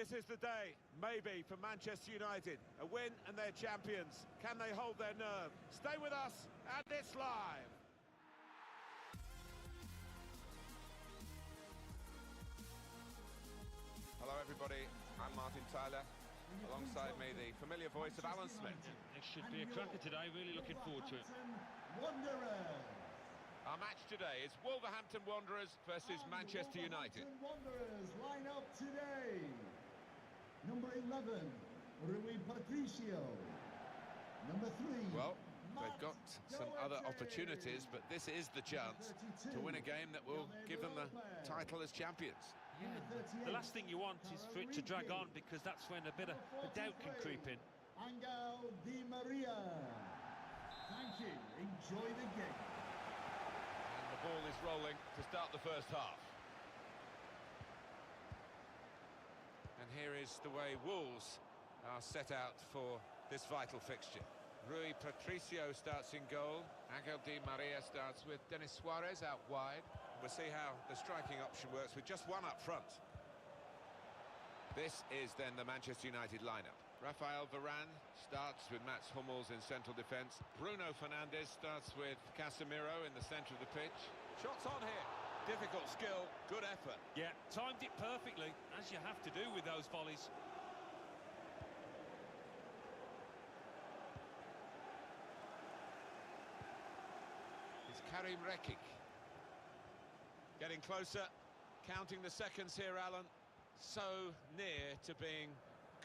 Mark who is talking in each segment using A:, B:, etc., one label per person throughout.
A: This is the day, maybe, for Manchester United. A win and they're champions. Can they hold their nerve? Stay with us, and it's live.
B: Hello everybody, I'm Martin Tyler. Alongside me, the familiar voice of Alan Smith.
C: It should be a cracker today, really looking forward to it.
B: Our match today is Wolverhampton Wanderers versus Manchester United.
D: Wanderers line up today. Number 11, Rui Patricio. Number 3.
B: Well, they've got some other opportunities, but this is the chance to win a game that will give them the title as champions.
C: Yeah, the last thing you want is for it to drag on, because that's when a bit of doubt can creep in.
D: Angel Di Maria. Thank you. Enjoy the game.
B: And the ball is rolling to start the first half. And here is the way Wolves are set out for this vital fixture. Rui Patricio starts in goal. Angel Di Maria starts with Denis Suarez out wide. We'll see how the striking option works with just one up front. This is then the Manchester United lineup. Rafael Varane starts with Mats Hummels in central defence. Bruno Fernandes starts with Casemiro in the centre of the pitch. Shots on here. Difficult skill, good effort.
C: Yeah, timed it perfectly, as you have to do with those volleys.
B: It's Karim Rekik. Getting closer, counting the seconds here, Alan. So near to being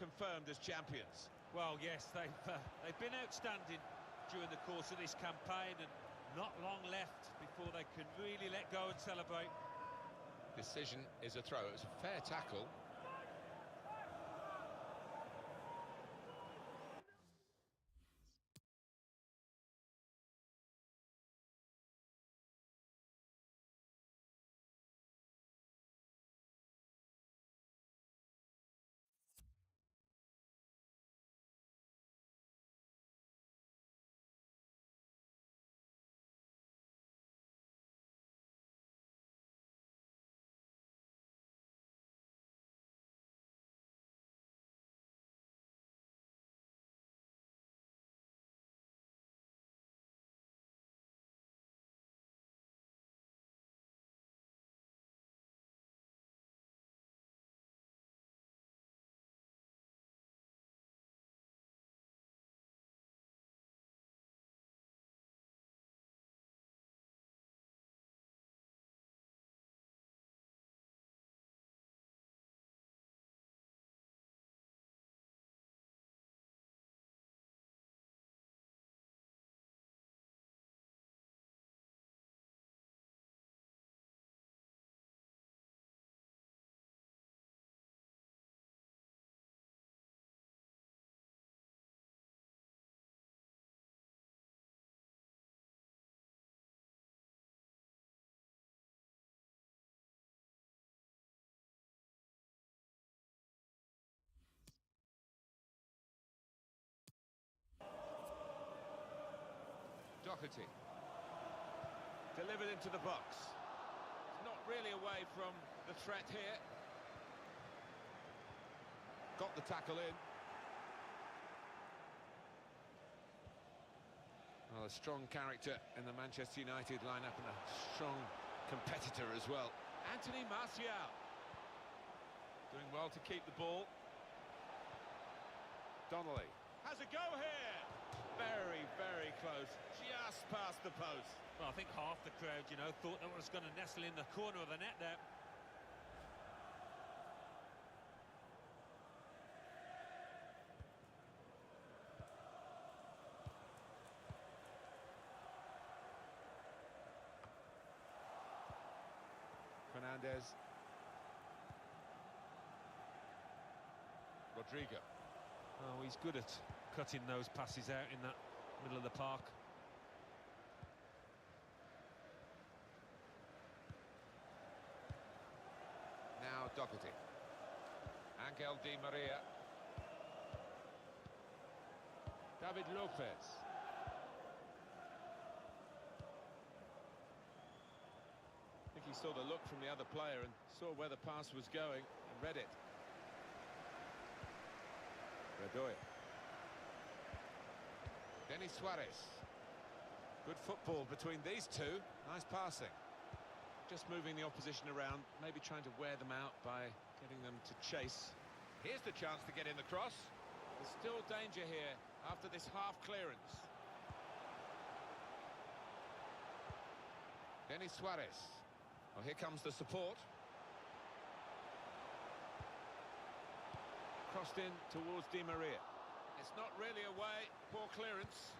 B: confirmed as champions.
C: Well, yes, they've been outstanding during the course of this campaign, and not long left before they can really let go and celebrate.
B: Decision is a throw. It was a fair tackle. Doherty. Delivered into the box. It's not really away from the threat here. Got the tackle in. Well, a strong character in the Manchester United lineup and a strong competitor as well. Anthony Martial. Doing well to keep the ball. Donnelly. Has a go here. Very, very close. Just past the post.
C: Well, I think half the crowd, thought that was going to nestle in the corner of the net there.
B: Fernandes. Rodrigo.
C: Oh, he's good at cutting those passes out in that middle of the park.
B: Now Doherty. Angel Di Maria. David Lopez. I think he saw the look from the other player and saw where the pass was going and read it. Berdoya. Denis Suarez. Good football between these two. Nice passing.
A: Just moving the opposition around, maybe trying to wear them out by getting them to chase.
B: Here's the chance to get in the cross.
A: There's still danger here after this half clearance.
B: Denis Suarez. Well, here comes the support.
A: Crossed in towards Di Maria. It's not really away, poor clearance.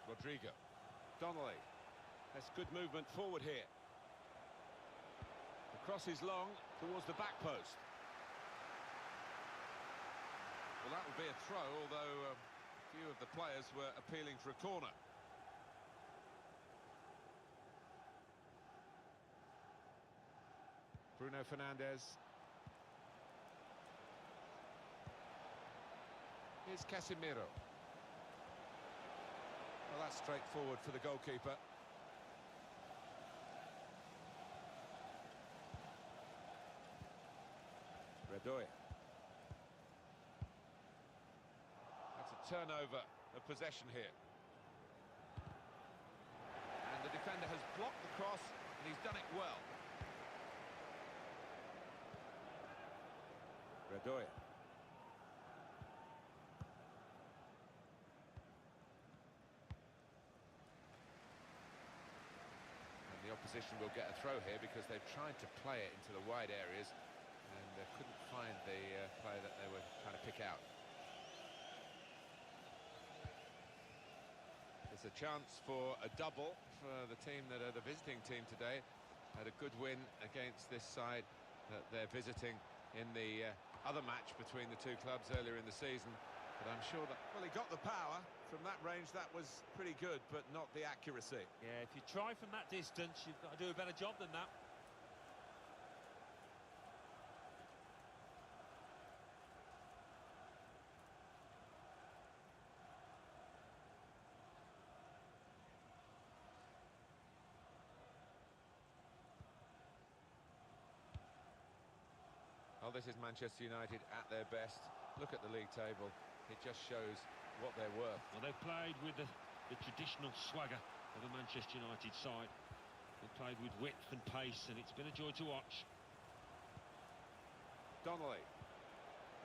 B: Rodrigo.
A: Donnelly. That's good movement forward here. The cross is long towards the back post.
B: Well, that would be a throw, although a few of the players were appealing for a corner. Bruno Fernandes. Here's Casemiro. Well, that's straightforward for the goalkeeper. Berdoya. That's a turnover of possession here. And the defender has blocked the cross, and he's done it well. Berdoya. The opposition will get a throw here because they've tried to play it into the wide areas and couldn't find the player that they were trying to pick out. It's a chance for a double for the team that are the visiting team today. Had a good win against this side that they're visiting in the other match between the two clubs earlier in the season. But I'm sure that...
A: Well, he got the power. From that range, that was pretty good, but not the accuracy.
C: Yeah, if you try from that distance, you've got to do a better job than that.
B: Well, this is Manchester United at their best. Look at the league table. It just shows what they're worth.
C: Well, they've played with the traditional swagger of a Manchester United side. They've played with width and pace, and it's been a joy to watch.
A: Donnelly.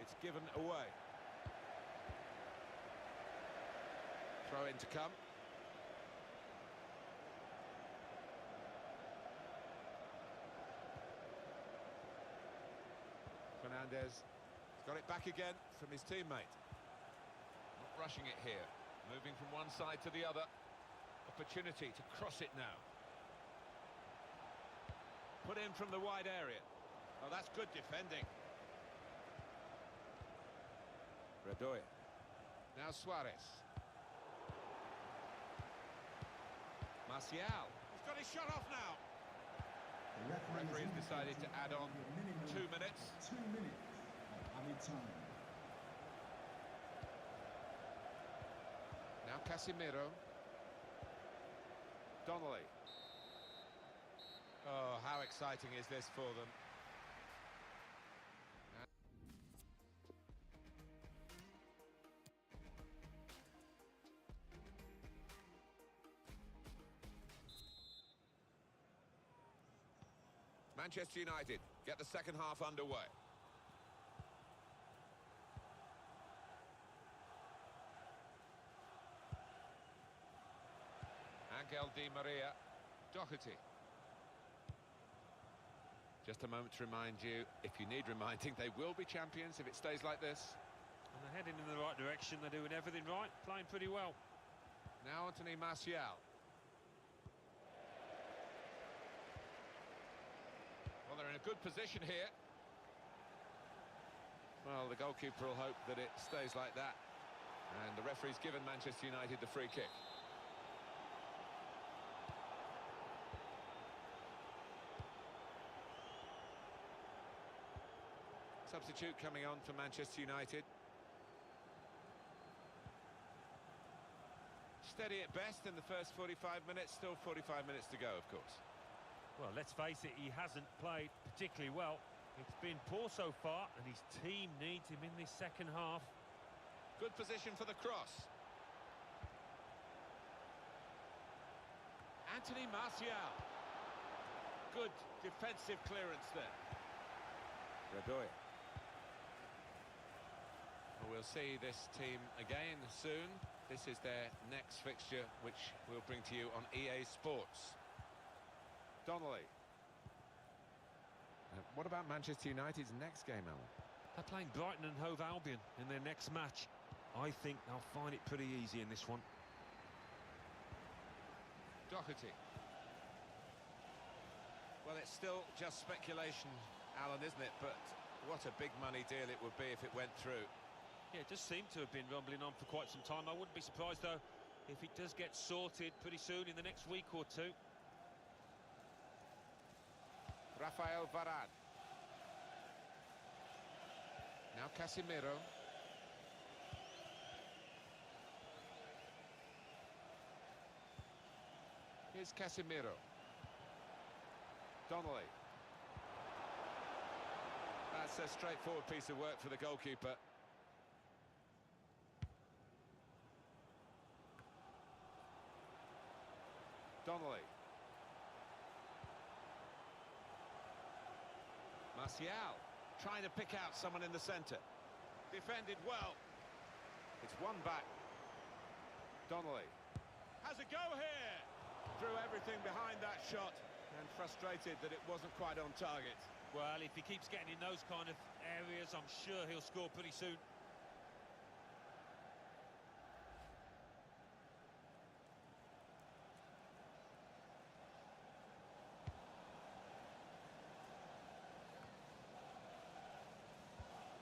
A: It's given away.
B: Throw in to come. Fernandes.
A: He's got it back again from his teammate.
B: Not rushing it here. Moving from one side to the other. Opportunity to cross it now.
A: Put in from the wide area. Oh, that's good defending.
B: Berdoya. Now Suarez.
A: Martial. He's got his shot off now.
D: The
B: Referee's decided to add on 2 minutes.
D: 2 minutes of added time.
B: Now Casemiro. Donnelly.
A: Oh, how exciting is this for them?
B: Manchester United get the second half underway. Angel Di Maria. Doherty. Just a moment to remind you, if you need reminding, they will be champions if it stays like this.
C: And they're heading in the right direction. They're doing everything right, playing pretty well.
B: Now Anthony Martial. Well, they're in a good position here. Well, the goalkeeper will hope that it stays like that. And the referee's given Manchester United the free kick. Substitute coming on for Manchester United. Steady at best in the first 45 minutes, still 45 minutes to go, of course.
C: Well, let's face it, he hasn't played particularly well. It's been poor so far, and his team needs him in this second half.
B: Good position for the cross.
A: Anthony Martial. Good defensive clearance there. Redoy.
B: Well, we'll see this team again soon. This is their next fixture, which we'll bring to you on EA Sports. Donnelly. What about Manchester United's next game, Alan?
C: They're playing Brighton and Hove Albion in their next match. I think they'll find it pretty easy in this one.
B: Doherty. Well, it's still just speculation, Alan, isn't it? But what a big money deal it would be if it went through.
C: Yeah, it just seemed to have been rumbling on for quite some time. I wouldn't be surprised, though, if it does get sorted pretty soon in the next week or two.
B: Rafael Varane. Now Casemiro. Here's Casemiro. Donnelly. That's a straightforward piece of work for the goalkeeper. Donnelly.
A: Martial trying to pick out someone in the centre. Defended well.
B: It's one back. Donnelly.
A: Has a go here. Threw everything behind that shot and frustrated that it wasn't quite on target.
C: Well, if he keeps getting in those kind of areas, I'm sure he'll score pretty soon.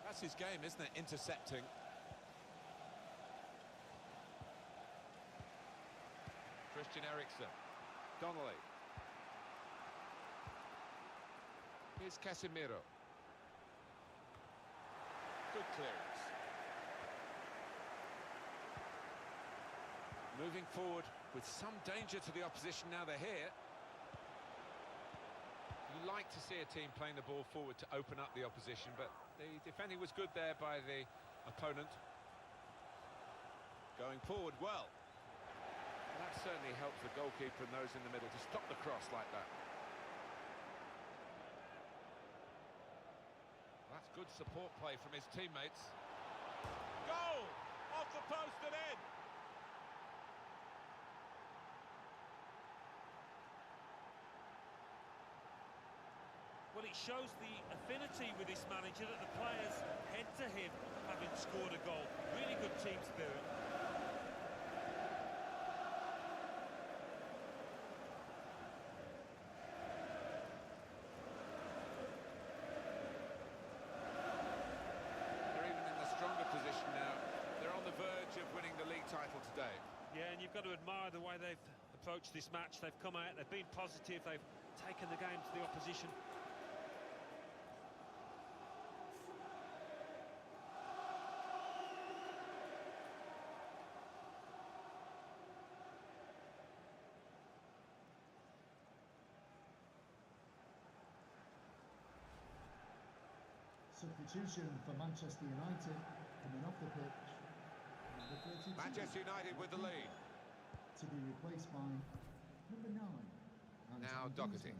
B: That's his game, isn't it? Intercepting. Christian Eriksen. Donnelly. Here's Casemiro. Good clearance. Moving forward with some danger to the opposition now they're here. You like to see a team playing the ball forward to open up the opposition, but the defending was good there by the opponent.
A: Going forward well.
B: That certainly helps the goalkeeper and those in the middle to stop the cross like that. That's good support play from his teammates.
A: Goal! Off the post and in.
C: Well, it shows the affinity with this manager that the players head to him having scored a goal. Really good team spirit.
B: They're even in the stronger position now. They're on the verge of winning the league title today.
C: Yeah, and you've got to admire the way they've approached this match. They've come out, they've been positive, they've taken the game to the opposition.
D: Substitution for Manchester United coming off the pitch. Number 32,
B: Manchester United with the lead.
D: to be replaced by number 9.
B: Now Doherty.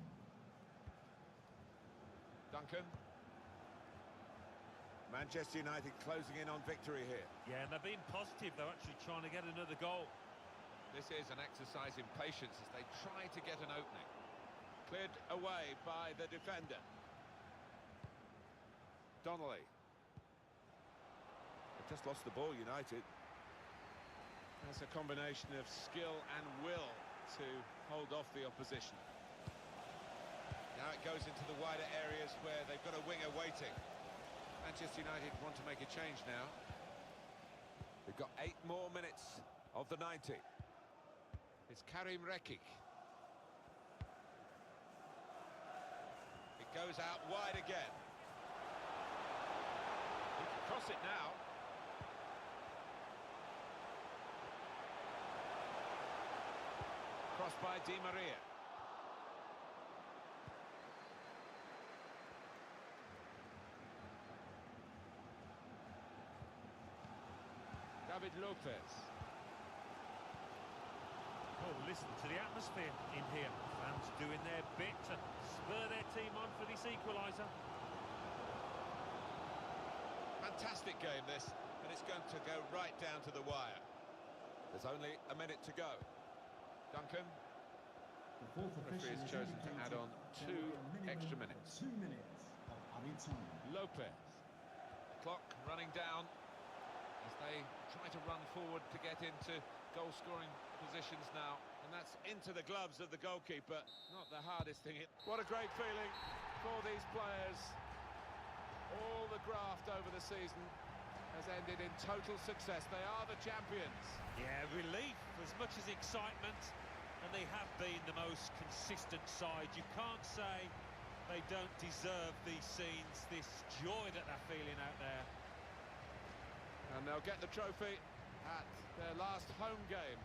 B: Duncan.
A: Manchester United closing in on victory here.
C: Yeah, and they're being positive. They're actually trying to get another goal.
B: This is an exercise in patience as they try to get an opening.
A: Cleared away by the defender.
B: Donnelly.
A: They've just lost the ball, United. That's a combination of skill and will to hold off the opposition.
B: Now it goes into the wider areas where they've got a winger waiting. Manchester United want to make a change now.
A: They've got 8 more minutes of the 90.
B: It's Karim Rekik. It goes out wide again. He can cross it now.
A: Crossed by Di Maria.
B: David Lopez.
C: Oh, listen to the atmosphere in here. Fans doing their bit to spur their team on for this equaliser.
B: Fantastic game this, and it's going to go right down to the wire. There's only a minute to go. Duncan.
D: The fourth official
B: Referee has
D: has
B: chosen to add
D: indicated
B: on
D: there will be a
B: 2
D: minimum
B: extra
D: of
B: minutes.
D: 2 minutes of added time.
B: Lopez. Clock running down as they try to run forward to get into goal-scoring positions now.
A: And that's into the gloves of the goalkeeper. Not the hardest thing. What a great feeling for these players. All the graft over the season has ended in total success. They are the champions.
C: Yeah, relief as much as excitement, and they have been the most consistent side. You can't say they don't deserve these scenes, this joy that they're feeling out there.
A: And they'll get the trophy at their last home game.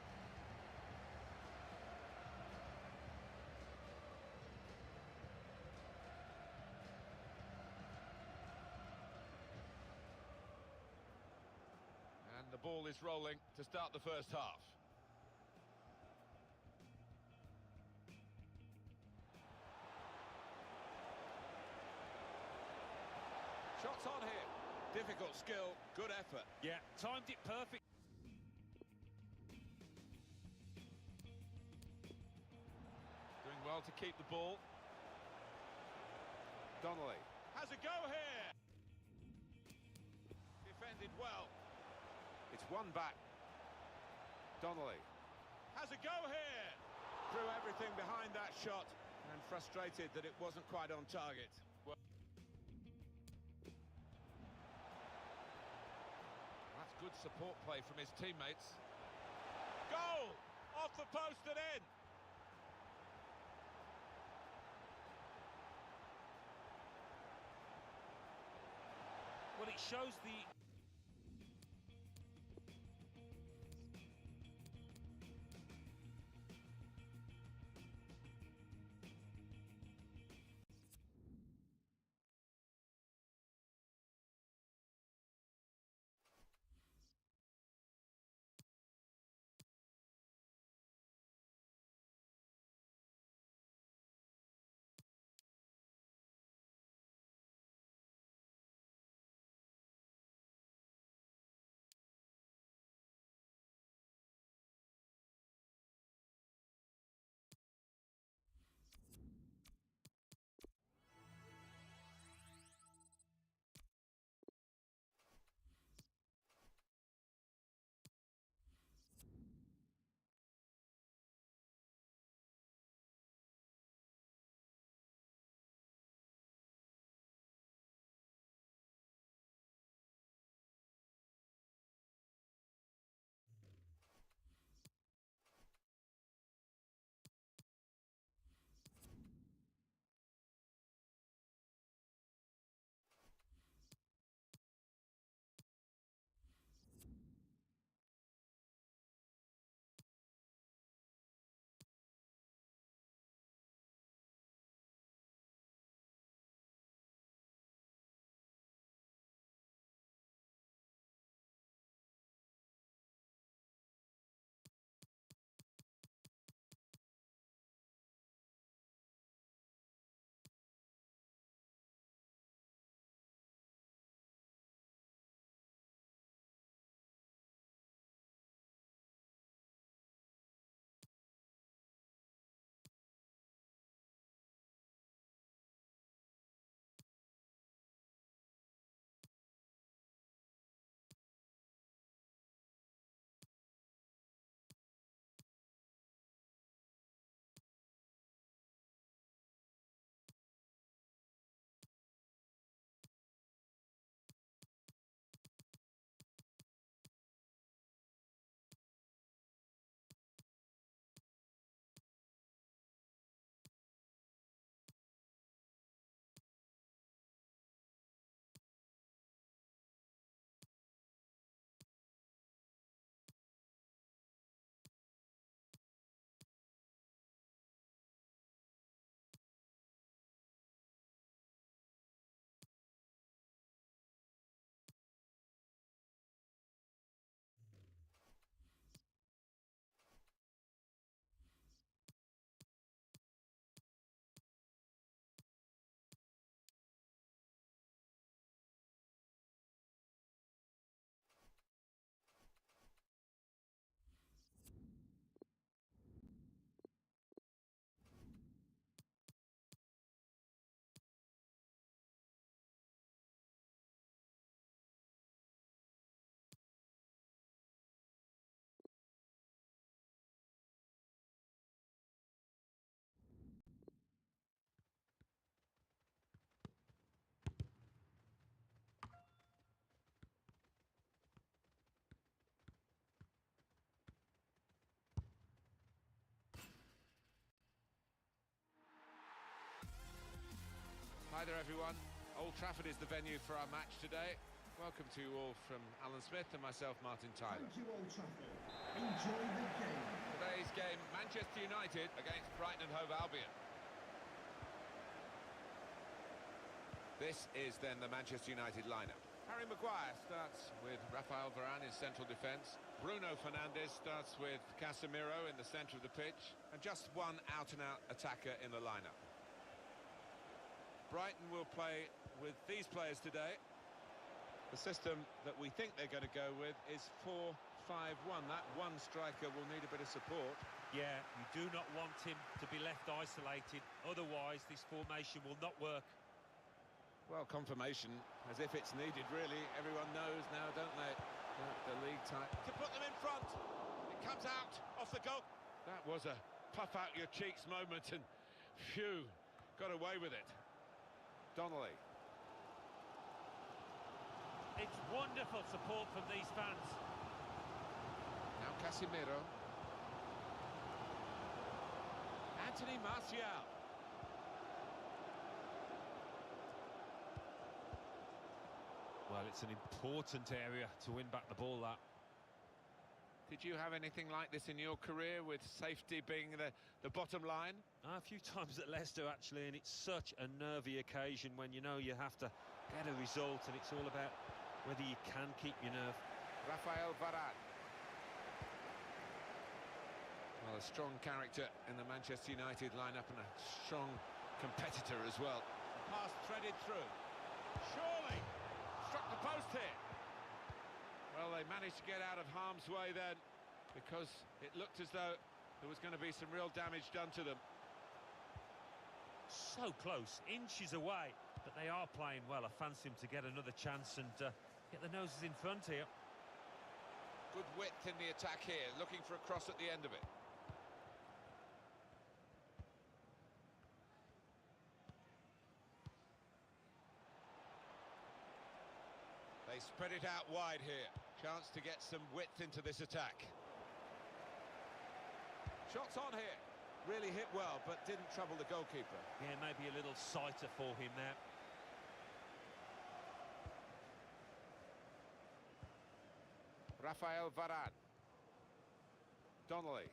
B: And the ball is rolling to start the first half.
A: Shots on here. Difficult skill, good effort.
C: Yeah, timed it perfect.
B: Doing well to keep the ball. Donnelly.
A: Has a go here. Defended well.
B: It's one back. Donnelly.
A: Has a go here. Threw everything behind that shot and frustrated that it wasn't quite on target.
B: That's good support play from his teammates.
A: Goal! Off the post and in.
C: Well, it shows the
B: there, everyone. Old Trafford is the venue for our match today. Welcome to you all from Alan Smith and myself, Martin Tyler.
D: Thank you, Old Trafford. Enjoy the game.
B: Today's game, Manchester United against Brighton and Hove Albion. This is then the Manchester United lineup. Harry Maguire starts with Rafael Varane in central defence. Bruno Fernandes starts with Casemiro in the centre of the pitch. And just one out-and-out attacker in the lineup. Brighton will play with these players today.
A: The system that we think they're going to go with is 4-5-1. That one striker will need a bit of support.
C: Yeah, you do not want him to be left isolated. Otherwise, this formation will not work.
A: Well, confirmation, as if it's needed, really. Everyone knows now, don't they? The league type.
B: To put them in front. It comes out off the goal.
A: That was a puff-out-your-cheeks moment, and phew, got away with it.
B: Donnelly.
C: It's wonderful support from these fans.
A: Now Casemiro. Anthony Martial.
C: Well, it's an important area to win back the ball, that.
A: Did you have anything like this in your career, with safety being the bottom line?
C: A few times at Leicester, actually, and it's such a nervy occasion when you know you have to get a result, and it's all about whether you can keep your nerve.
B: Rafael Varane. Well, a strong character in the Manchester United lineup and a strong competitor as well.
A: Pass threaded through. Surely! Struck the post here. Well, they managed to get out of harm's way then, because it looked as though there was going to be some real damage done to them.
C: So close, inches away, but they are playing well. I fancy him to get another chance and get the noses in front here.
B: Good width in the attack here, looking for a cross at the end of it.
A: They spread it out wide here. Chance to get some width into this attack. Shots on here. Really hit well, but didn't trouble the goalkeeper.
C: Yeah, maybe a little sighter for him there.
B: Rafael Varane. Donnelly.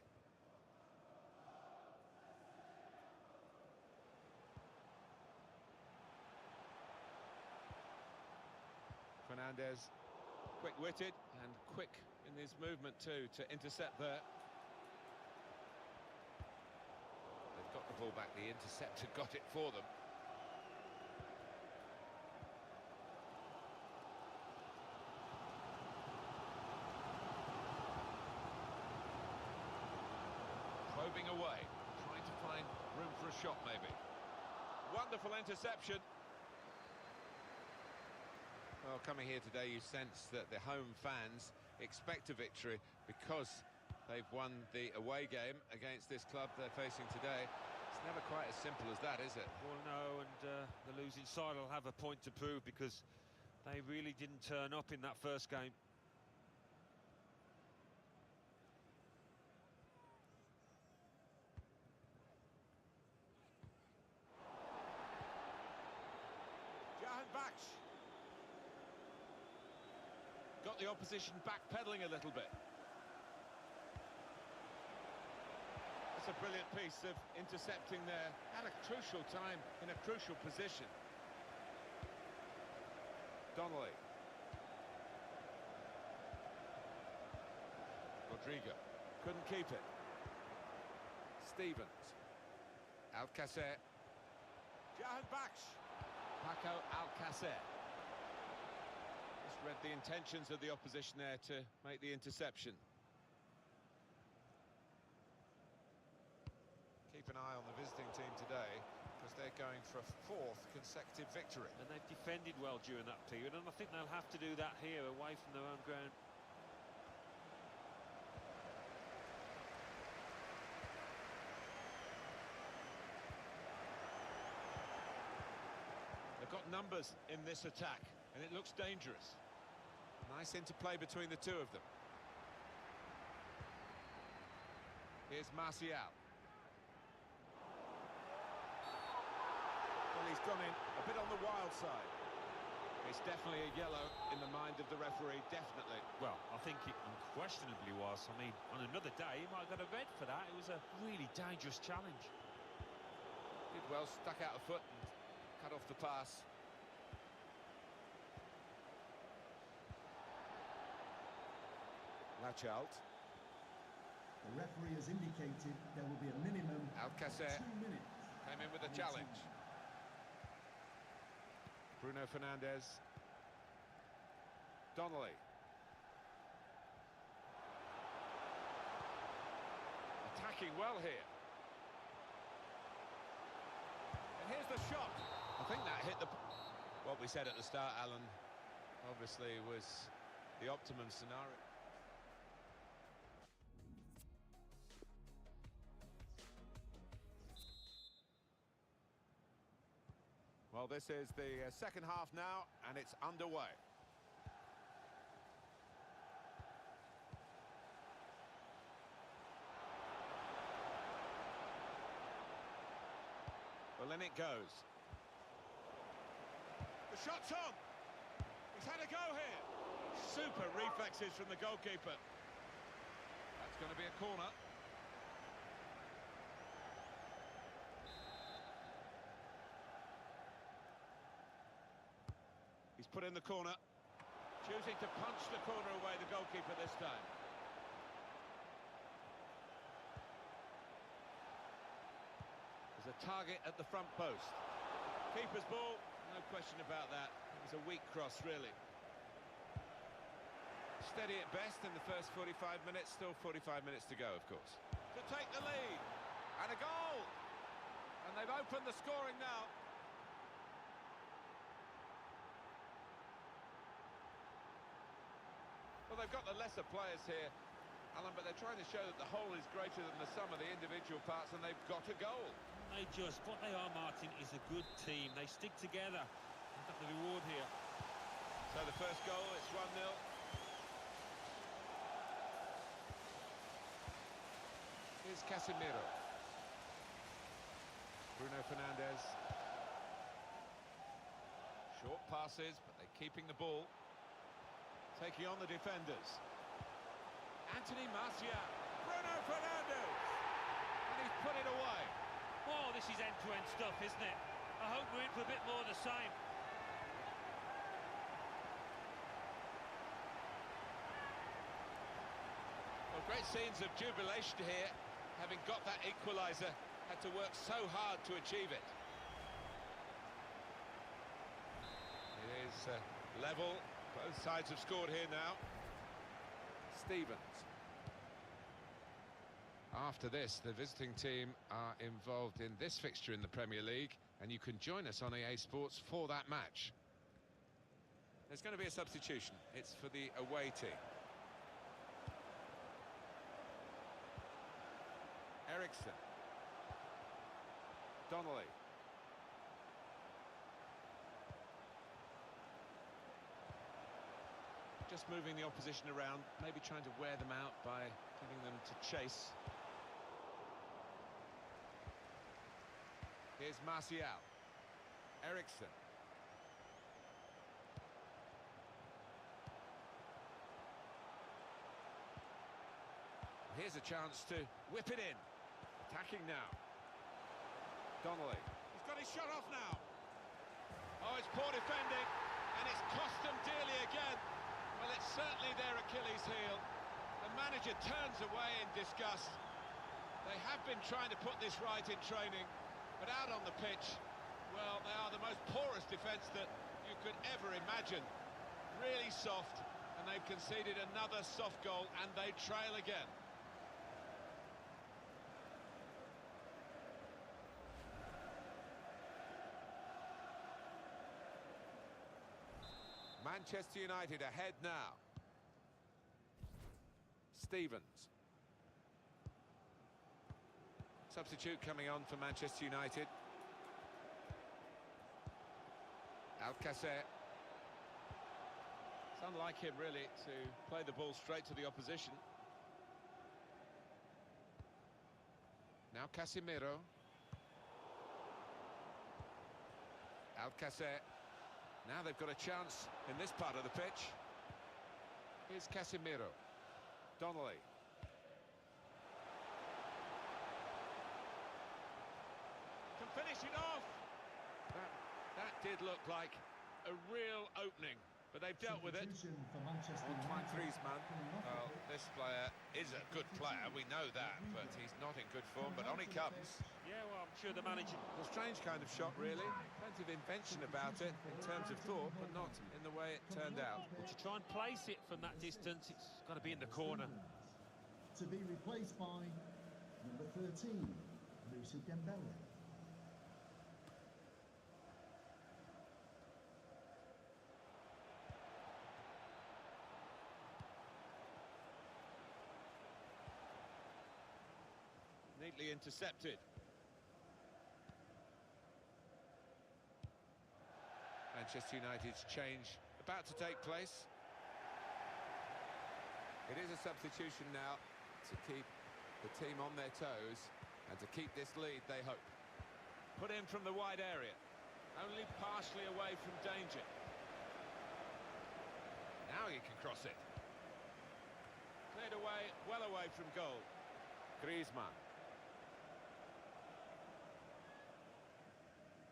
A: Fernandes, quick-witted and quick in his movement too to intercept there.
B: They've got the ball back, the interceptor got it for them.
A: Probing away, trying to find room for a shot maybe. Wonderful interception.
B: Well, coming here today, you sense that the home fans expect a victory because they've won the away game against this club they're facing today. It's never quite as simple as that, is it?
C: Well, no, and the losing side will have a point to prove because they really didn't turn up in that first game.
A: Got the opposition backpedaling a little bit. That's a brilliant piece of intercepting there at a crucial time, in a crucial position.
B: Donnelly.
A: Rodrigo couldn't keep it.
B: Stevens. Alcacer.
A: Paco Alcacer. Just read the intentions of the opposition there to make the interception.
B: Keep an eye on the visiting team today because they're going for a fourth consecutive victory.
C: And they've defended well during that period, and I think they'll have to do that here away from their own ground.
A: They've got numbers in this attack, and it looks dangerous.
B: Nice interplay between the two of them.
A: Here's Martial. Well, he he's gone in a bit on the wild side. It's definitely a yellow in the mind of the referee, definitely.
C: Well, I think it unquestionably was. I mean, on another day, he might have got a red for that. It was a really dangerous challenge.
B: Did well, stuck out a foot and cut off the pass.
A: Lachalt.
D: The referee has indicated there will be a minimum of
B: Alcacer
D: 2 minutes.
B: came in with a
D: added
B: challenge.
D: time.
A: Bruno Fernandes. Donnelly. Attacking well here. And here's the shot. I think that hit the... What we said at the start, Alan, obviously was the optimum scenario. Well, this is the second half now, and it's underway. Well, in it goes. The shot's on! He's had a go here! Super reflexes from the goalkeeper. That's going to be a corner. He's put in the corner, choosing to punch the corner away, the goalkeeper this time. There's a target at the front post. Keeper's ball, no question about that. It was a weak cross, really. Steady at best in the first 45 minutes, still 45 minutes to go, of course. To take the lead, and a goal! And they've opened the scoring now. Well, they've got the lesser players here, Alan, but they're trying to show that the whole is greater than the sum of the individual parts, and they've got a goal.
C: What they are, Martin, is a good team. They stick together. They've got the reward here.
A: So the first goal, it's 1-0. Here's Casemiro. Bruno Fernandes. Short passes, but they're keeping the ball. Taking on the defenders. Anthony Martial. Bruno Fernandes! And he's put it away.
C: Oh, this is end-to-end stuff, isn't it? I hope we're in for a bit more of the same.
A: Well, great scenes of jubilation here. Having got that equaliser, had to work so hard to achieve it. It is level. Both sides have scored here now. Stevens. After this, the visiting team are involved in this fixture in the Premier League, and you can join us on EA Sports for that match. There's going to be a substitution. It's for the away team. Eriksson. Donnelly. Just moving the opposition around, maybe trying to wear them out by giving them to chase. Here's Martial. Eriksson. Here's a chance to whip it in. Attacking now. Donnelly. He's got his shot off now. Oh, it's poor defending, and it's cost them dearly again. Well, it's certainly their Achilles heel. The manager turns away in disgust. They have been trying to put this right in training, but out on the pitch, well, they are the most porous defence that you could ever imagine. Really soft, and they've conceded another soft goal, and they trail again. Manchester United ahead now. Stevens. Substitute coming on for Manchester United. Alcacer. It's unlike him, really, to play the ball straight to the opposition. Now Casemiro.
B: Alcacer. Now they've got a chance in this part of the pitch. Here's Casemiro. Donnelly.
A: Can finish it off. That did look like a real opening, but they've dealt with it.
B: Antoine Griezmann. Well, this player is a good player, we know that, but he's not in good form, but on he comes.
C: Yeah, well, I'm sure the manager...
B: A strange kind of shot, really. Plenty of invention about it in terms of thought, but not in the way it turned out.
C: Well, to try and place it from that distance, it's got to be in the corner.
D: To be replaced by number 13, Lucy Dembele.
A: Neatly intercepted.
B: Manchester United's change about to take place. It is a substitution now to keep the team on their toes and to keep this lead, they hope.
A: Put in from the wide area. Only partially away from danger. Now he can cross it. Cleared away, well away from goal.
B: Griezmann.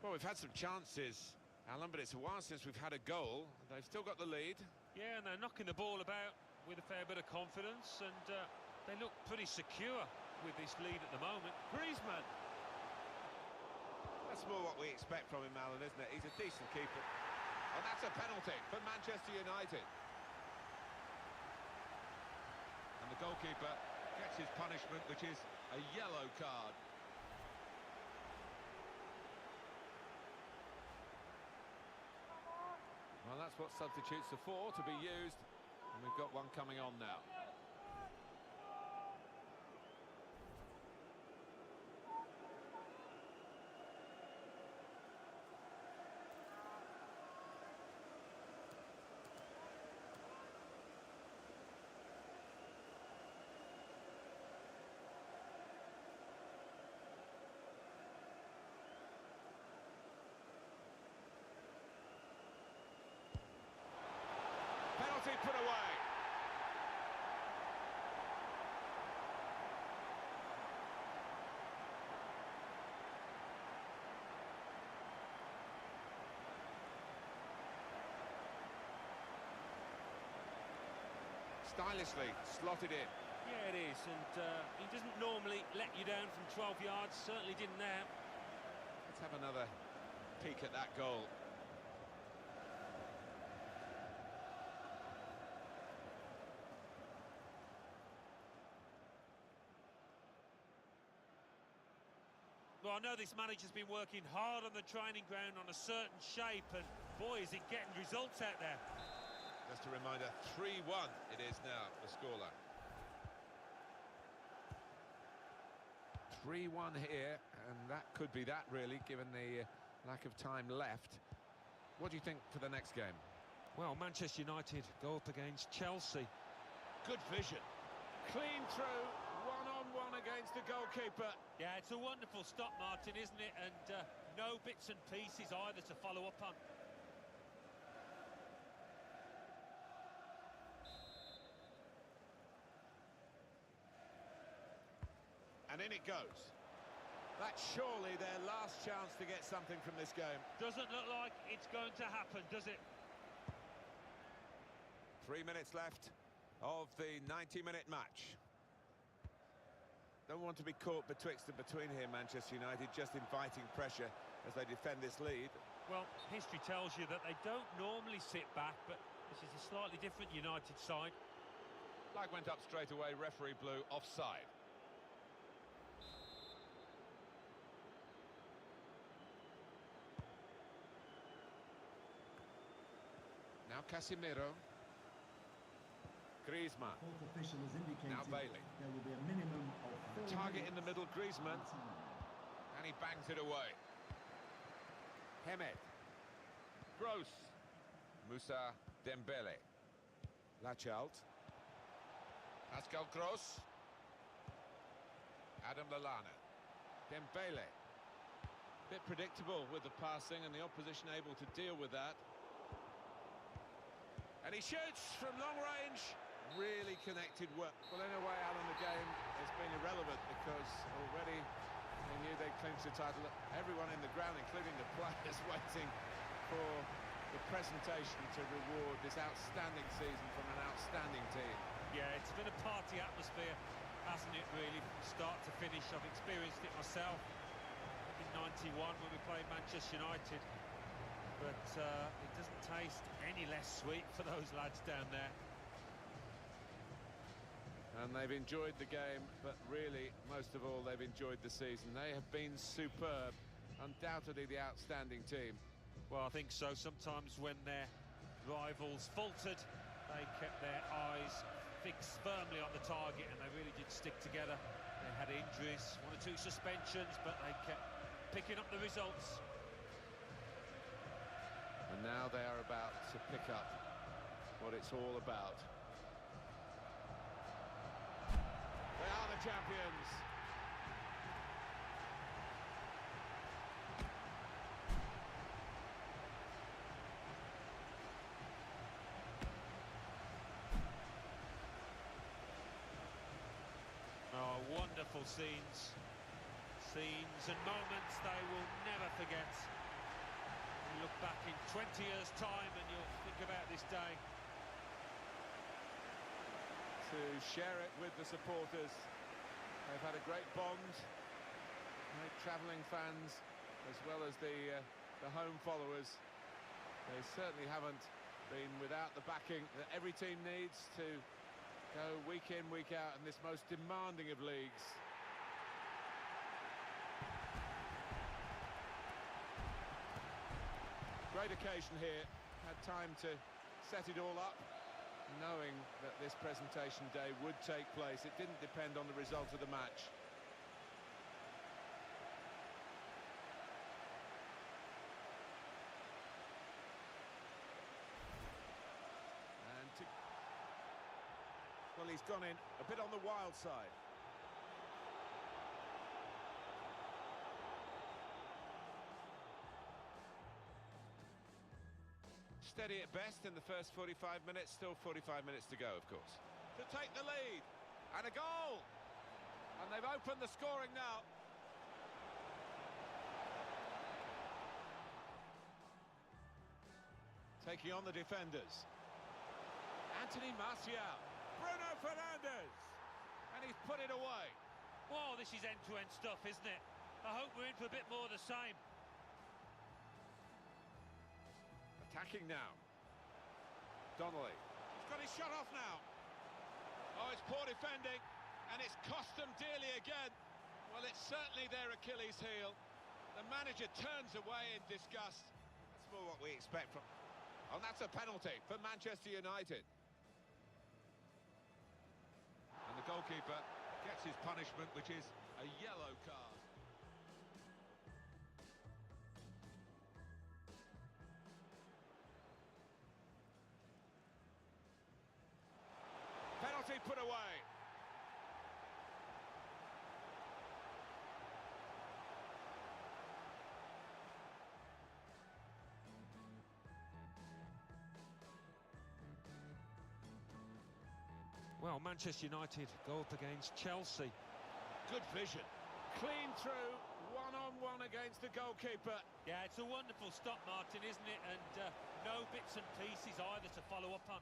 B: Well, we've had some chances, Alan, but it's a while since we've had a goal. They've still got the lead.
C: Yeah, and they're knocking the ball about with a fair bit of confidence, and they look pretty secure with this lead at the moment.
A: Griezmann.
B: That's more what we expect from him, Alan, isn't it? He's a decent keeper. And that's a penalty for Manchester United.
A: And the goalkeeper gets his punishment, which is a yellow card.
B: Well, that's what substitutes are for, to be used. And we've got one coming on now.
A: Penalty put away.
B: Stylishly slotted in.
C: Yeah, it is, and he doesn't normally let you down from 12 yards, certainly didn't there.
B: Let's have another peek at that goal.
C: Well, I know this manager's been working hard on the training ground on a certain shape, and boy, is it getting results out there.
B: Just a reminder, 3-1 it is now, the scoreline. 3-1 here, and that could be that, really, given the lack of time left. What do you think for the next game?
C: Well, Manchester United go up against Chelsea.
A: Good vision. Clean through, one-on-one against the goalkeeper.
C: Yeah, it's a wonderful stop, Martin, isn't it? And no bits and pieces either to follow up on.
A: And in it goes. That's surely their last chance to get something from this game.
C: Doesn't look like it's going to happen, does it?
B: 3 minutes left of the 90-minute match. Don't want to be caught betwixt and between here, Manchester United, just inviting pressure as they defend this lead.
C: Well, history tells you that they don't normally sit back, but this is a slightly different United side.
A: Flag went up straight away, referee blew offside.
B: Now Casemiro. Griezmann.
D: Fourth official has indicated
B: Now Bailey.
D: there will be a minimum of 4
A: Target in the middle, Griezmann.
B: And he bangs it away. Hemed.
A: Gross.
B: Moussa Dembele. Lachalt. Pascal Gross. Adam Lallana. Dembele.
A: Bit predictable with the passing and the opposition able to deal with that. And he shoots from long range. Really connected work. Well, in a way, Alan, the game has been irrelevant because already they knew they'd clinched the title. Everyone in the ground, including the players, waiting for the presentation to reward this outstanding season from an outstanding team.
C: Yeah, it's been a party atmosphere, hasn't it, really, from start to finish. I've experienced it myself in '91 when we played Manchester United. But it doesn't taste any less sweet for those lads down there.
A: And they've enjoyed the game, but really, most of all, they've enjoyed the season. They have been superb, undoubtedly the outstanding team.
C: Well, I think so. Sometimes when their rivals faltered, they kept their eyes fixed firmly on the target, and they really did stick together. They had injuries, 1 or 2 suspensions, but they kept picking up the results.
A: And now they are about to pick up what it's all about. They are the champions.
C: Oh, wonderful scenes. Scenes and moments they will never forget. You look back in 20 years' time and you'll think about this day.
A: To share it with the supporters. They've had a great bond. Great travelling fans, as well as the home followers. They certainly haven't been without the backing that every team needs to go week in, week out in this most demanding of leagues. Great occasion here. Had time to set it all up, knowing that this presentation day would take place. It didn't depend on the result of the match. Well, he's gone in a bit on the wild side. Steady at best in the first 45 minutes, still 45 minutes to go, of course. To take the lead, and a goal! And they've opened the scoring now. Taking on the defenders. Anthony Martial. Bruno Fernandes. And he's put it away.
C: Whoa, this is end-to-end stuff, isn't it? I hope we're in for a bit more of the same.
A: Attacking now. Donnelly. He's got his shot off now. Oh, it's poor defending, and it's cost them dearly again. Well, it's certainly their Achilles heel. The manager turns away in disgust. That's more what we expect from... Oh, that's a penalty for Manchester United. And the goalkeeper gets his punishment, which is a yellow card. Penalty put away.
C: Well, Manchester United go up against Chelsea.
A: Good vision. Clean through, one-on-one against the goalkeeper.
C: Yeah, it's a wonderful stop, Martin, isn't it? And no bits and pieces either to follow up on.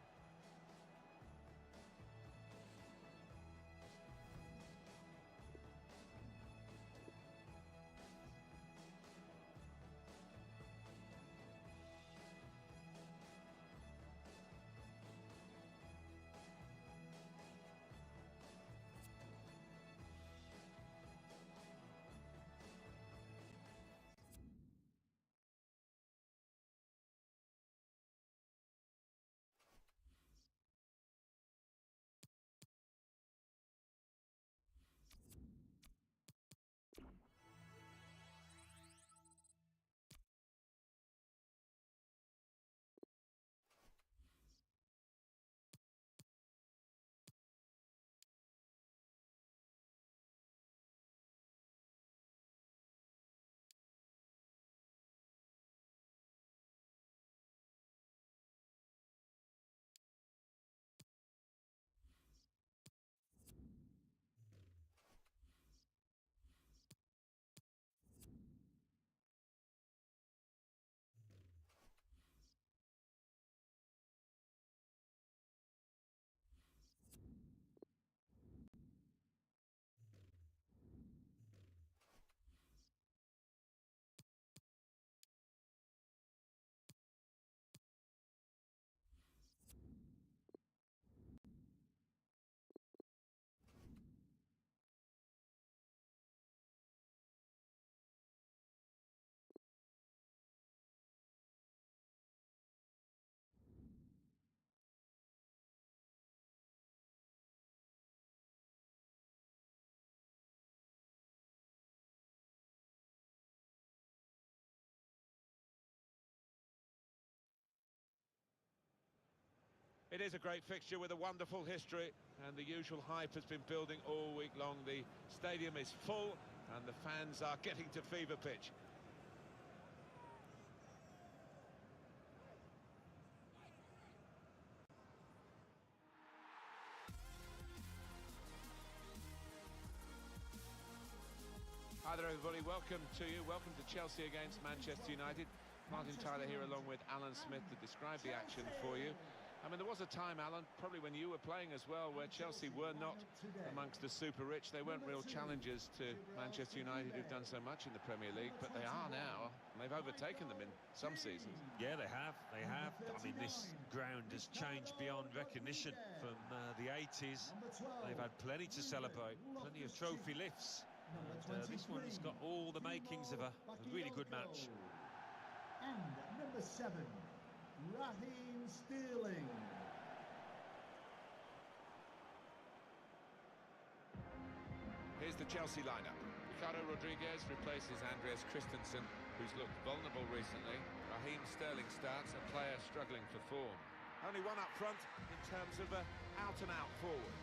A: It is a great fixture with a wonderful history, and the usual hype has been building all week long. The stadium is full, and the fans are getting to fever pitch. Hi there everybody, welcome to you. Welcome to Chelsea against Manchester United. Martin Tyler here along with Alan Smith to describe the action for you. I mean, there was a time, Alan, probably when you were playing as well, where Chelsea were not amongst the super rich. They weren't real challengers to Manchester United, who've done so much in the Premier League, but they are now. They've overtaken them in some seasons.
C: Yeah, they have. They have. I mean, this ground has changed beyond recognition from the 80s. They've had plenty to celebrate, plenty of trophy lifts. And this one's got all the makings of a really good match.
D: And number 7, Raheem Sterling.
B: Here's the Chelsea lineup. Ricardo Rodriguez replaces Andreas Christensen, who's looked vulnerable recently. Raheem Sterling starts, a player struggling for form.
A: Only one up front in terms of an out-and-out forward.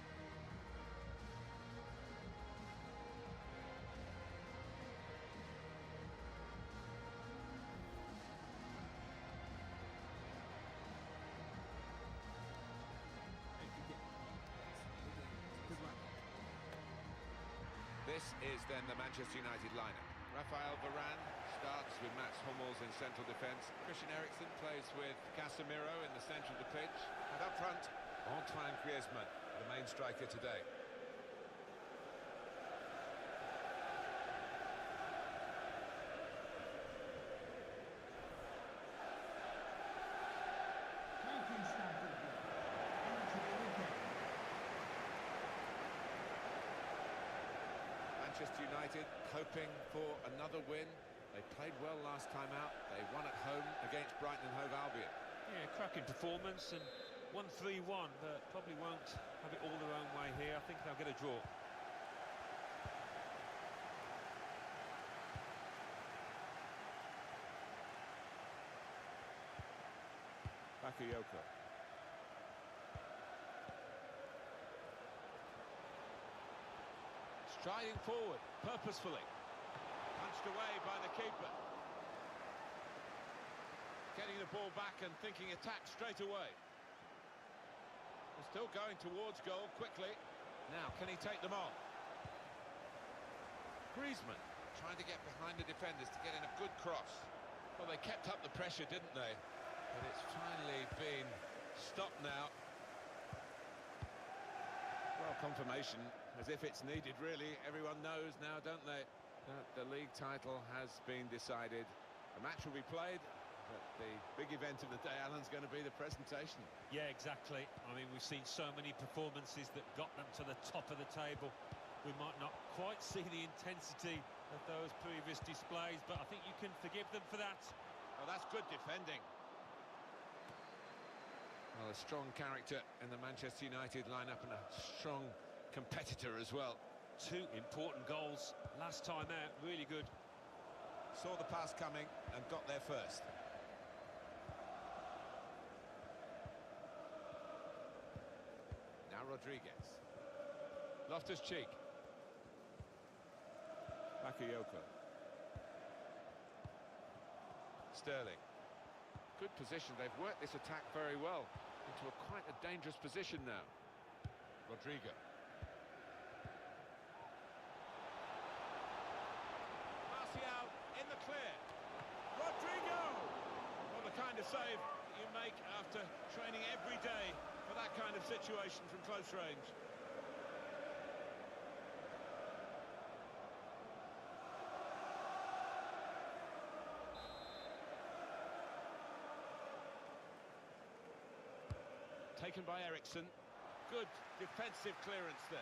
B: This is then the Manchester United lineup. Rafael Varane starts with Mats Hummels in central defence. Christian Eriksen plays with Casemiro in the centre of the pitch. And up front, Antoine Griezmann, the main striker today. Manchester United hoping for another win. They played well last time out. They won at home against Brighton and Hove Albion.
C: Yeah, cracking performance, and 1-3-1, but probably won't have it all their own way here. I think they'll get a draw.
A: Bakayoko. Striding forward, purposefully. Punched away by the keeper. Getting the ball back and thinking attack straight away. They're still going towards goal quickly. Now, can he take them on? Griezmann
B: Trying to get behind the defenders to get in a good cross.
A: Well, they kept up the pressure, didn't they?
B: But it's finally been stopped now.
A: Well, confirmation, as if it's needed, really. Everyone knows now, don't they, that the league title has been decided. The match will be played, but the big event of the day, Alan's going to be the presentation.
C: Yeah, exactly. I mean, we've seen so many performances that got them to the top of the table. We might not quite see the intensity of those previous displays, but I think you can forgive them for that.
A: Oh, that's good defending.
B: Well, a strong character in the Manchester United lineup and a strong competitor as well.
C: 2 important goals last time out, really good.
A: Saw the pass coming and got there first.
B: Now Rodriguez.
A: Loftus-Cheek. Bakayoko.
B: Sterling. Good position. They've worked this attack very well into quite a dangerous position now. Rodrigo.
A: Martial in the clear. Rodrigo! Well, the kind of save you make after training every day for that kind of situation from close range. Taken by Eriksen. Good defensive clearance there.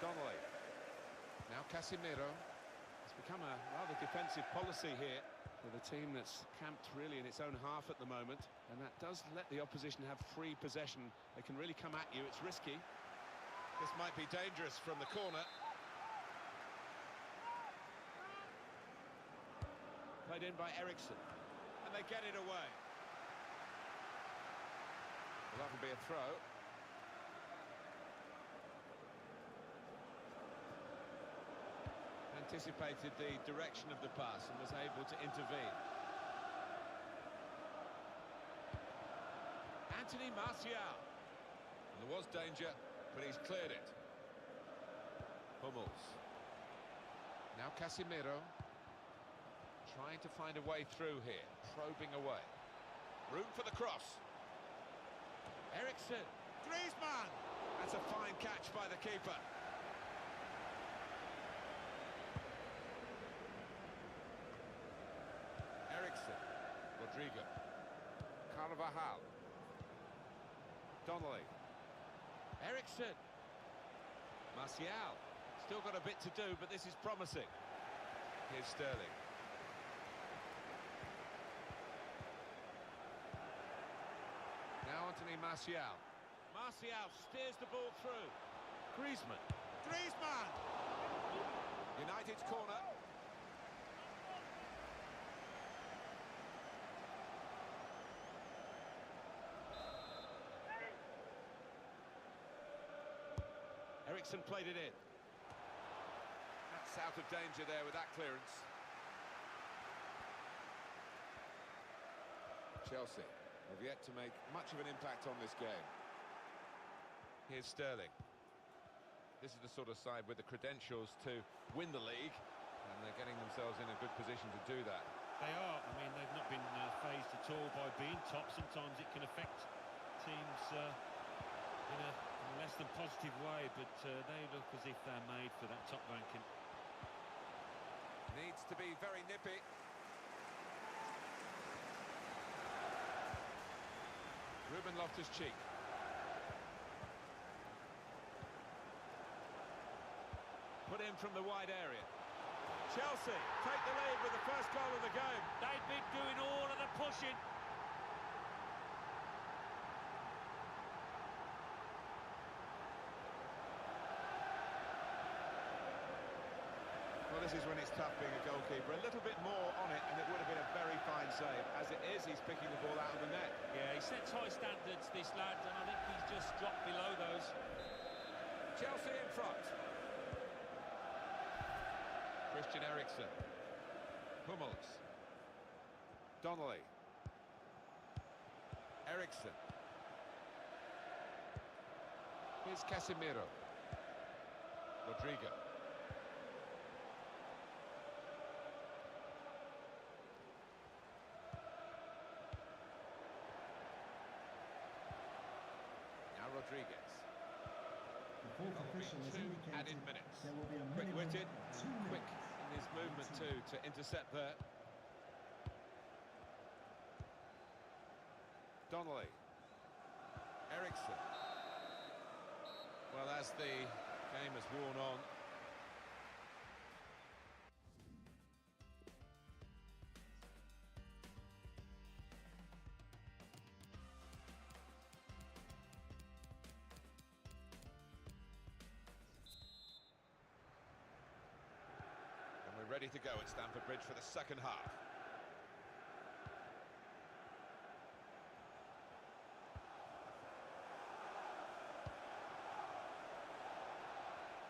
B: Donnelly. Now Casemiro.
A: It's become a rather defensive policy here. With a team that's camped really in its own half at the moment, and that does let the opposition have free possession. They can really come at you. It's risky.
B: This might be dangerous from the corner.
A: Played in by Eriksson.
B: And they get it away. Well, that'll be a throw.
A: Anticipated the direction of the pass and was able to intervene. Anthony Martial.
B: And there was danger, but he's cleared it. Hummels. Now Casemiro. Trying to find a way through here, probing away. Room for the cross.
A: Eriksson.
B: Griezmann! That's a fine catch by the keeper. Eriksson. Rodrigo. Carvajal. Donnelly.
A: Eriksson. Martial. Still got a bit to do, but this is promising.
B: Here's Sterling. Now Anthony Martial.
A: Martial steers the ball through. Griezmann.
B: Griezmann! United's corner.
A: Eriksson played it in.
B: That's out of danger there with that clearance. Chelsea have yet to make much of an impact on this game. Here's Sterling. This is the sort of side with the credentials to win the league, and they're getting themselves in a good position to do that.
C: They are. I mean, they've not been phased at all by being top. Sometimes it can affect teams in a less than positive way, but they look as if they're made for that top ranking.
B: Needs to be very nippy. Ruben Loftus-Cheek.
A: Put in from the wide area. Chelsea take the lead with the first goal of the game.
C: They've been doing all of the pushing.
A: Well, this is when it's tough being a goalkeeper. A little bit more on it, and it would have been a very fine save. As it is, he's picking the ball out of the net.
C: Yeah, he sets high standards, this lad, and I think he's just dropped below those.
B: Chelsea in front. Christian Eriksen. Hummels. Donnelly. Eriksen. Here's Casemiro. Rodrigo. Now Rodriguez.
D: The fourth official has
B: Two
D: indicated
B: added minutes.
D: there will be a minimum
A: Quick-witted,
D: of 2
A: quick
D: minutes.
A: in his movement too to intercept there.
B: Donnelly. Eriksen. Well, as the game has worn on, and we're ready to go at Stamford Bridge for the second half.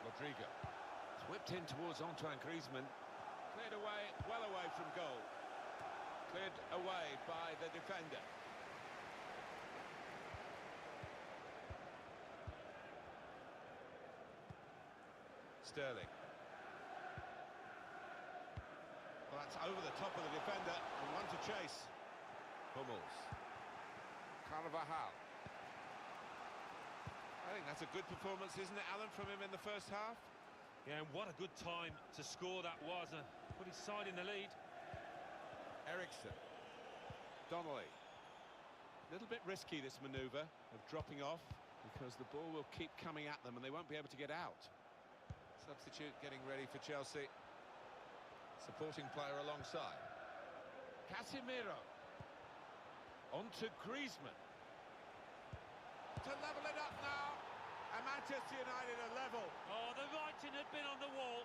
B: Rodrigo.
A: It's whipped in towards Antoine Griezmann. Cleared away, well away from goal. Cleared away by the defender.
B: Sterling.
A: Well, that's over the top of the defender and one to chase.
B: Hummels. Carvajal. I think that's a good performance, isn't it, Alan, from him in the first half?
C: Yeah, and what a good time to score that was. Put his side in the lead.
B: Eriksen. Donnelly.
A: A little bit risky, this manoeuvre of dropping off, because the ball will keep coming at them and they won't be able to get out.
B: Substitute getting ready for Chelsea. Supporting player alongside.
A: Casemiro. On to Griezmann. To level it up now. And Manchester United are level.
C: Oh, the writing had been on the wall.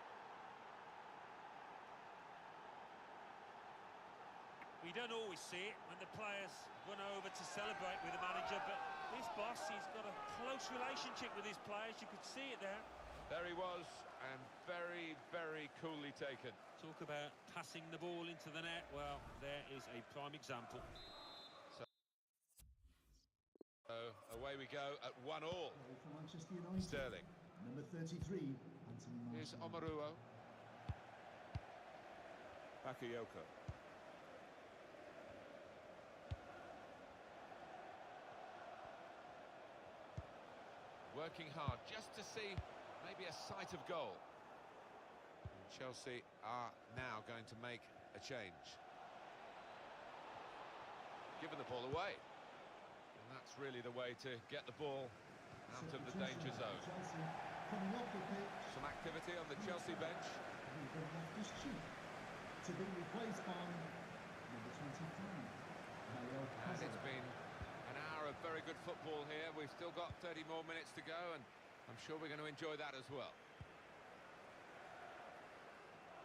C: We don't always see it when the players run over to celebrate with the manager, but this boss, he's got a close relationship with his players. You could see it there.
A: There he was, and very, very coolly taken.
C: Talk about passing the ball into the net. Well, there is a prime example.
A: So away we go at 1-1.
D: For Manchester United.
A: Sterling.
D: Number 33, Anthony
A: Here's
D: Martial.
A: Omaruo. Bakayoko. Working hard just to see maybe a sight of goal. And Chelsea are now going to make a change. Giving the ball away. And that's really the way to get the ball out of the danger zone.
D: Chelsea coming off the pitch.
A: Some activity on the Chelsea bench.
D: His cheek to be replaced by number 25.
A: And it's been an hour of very good football here. We've still got 30 more minutes to go, and I'm sure we're going to enjoy that as well.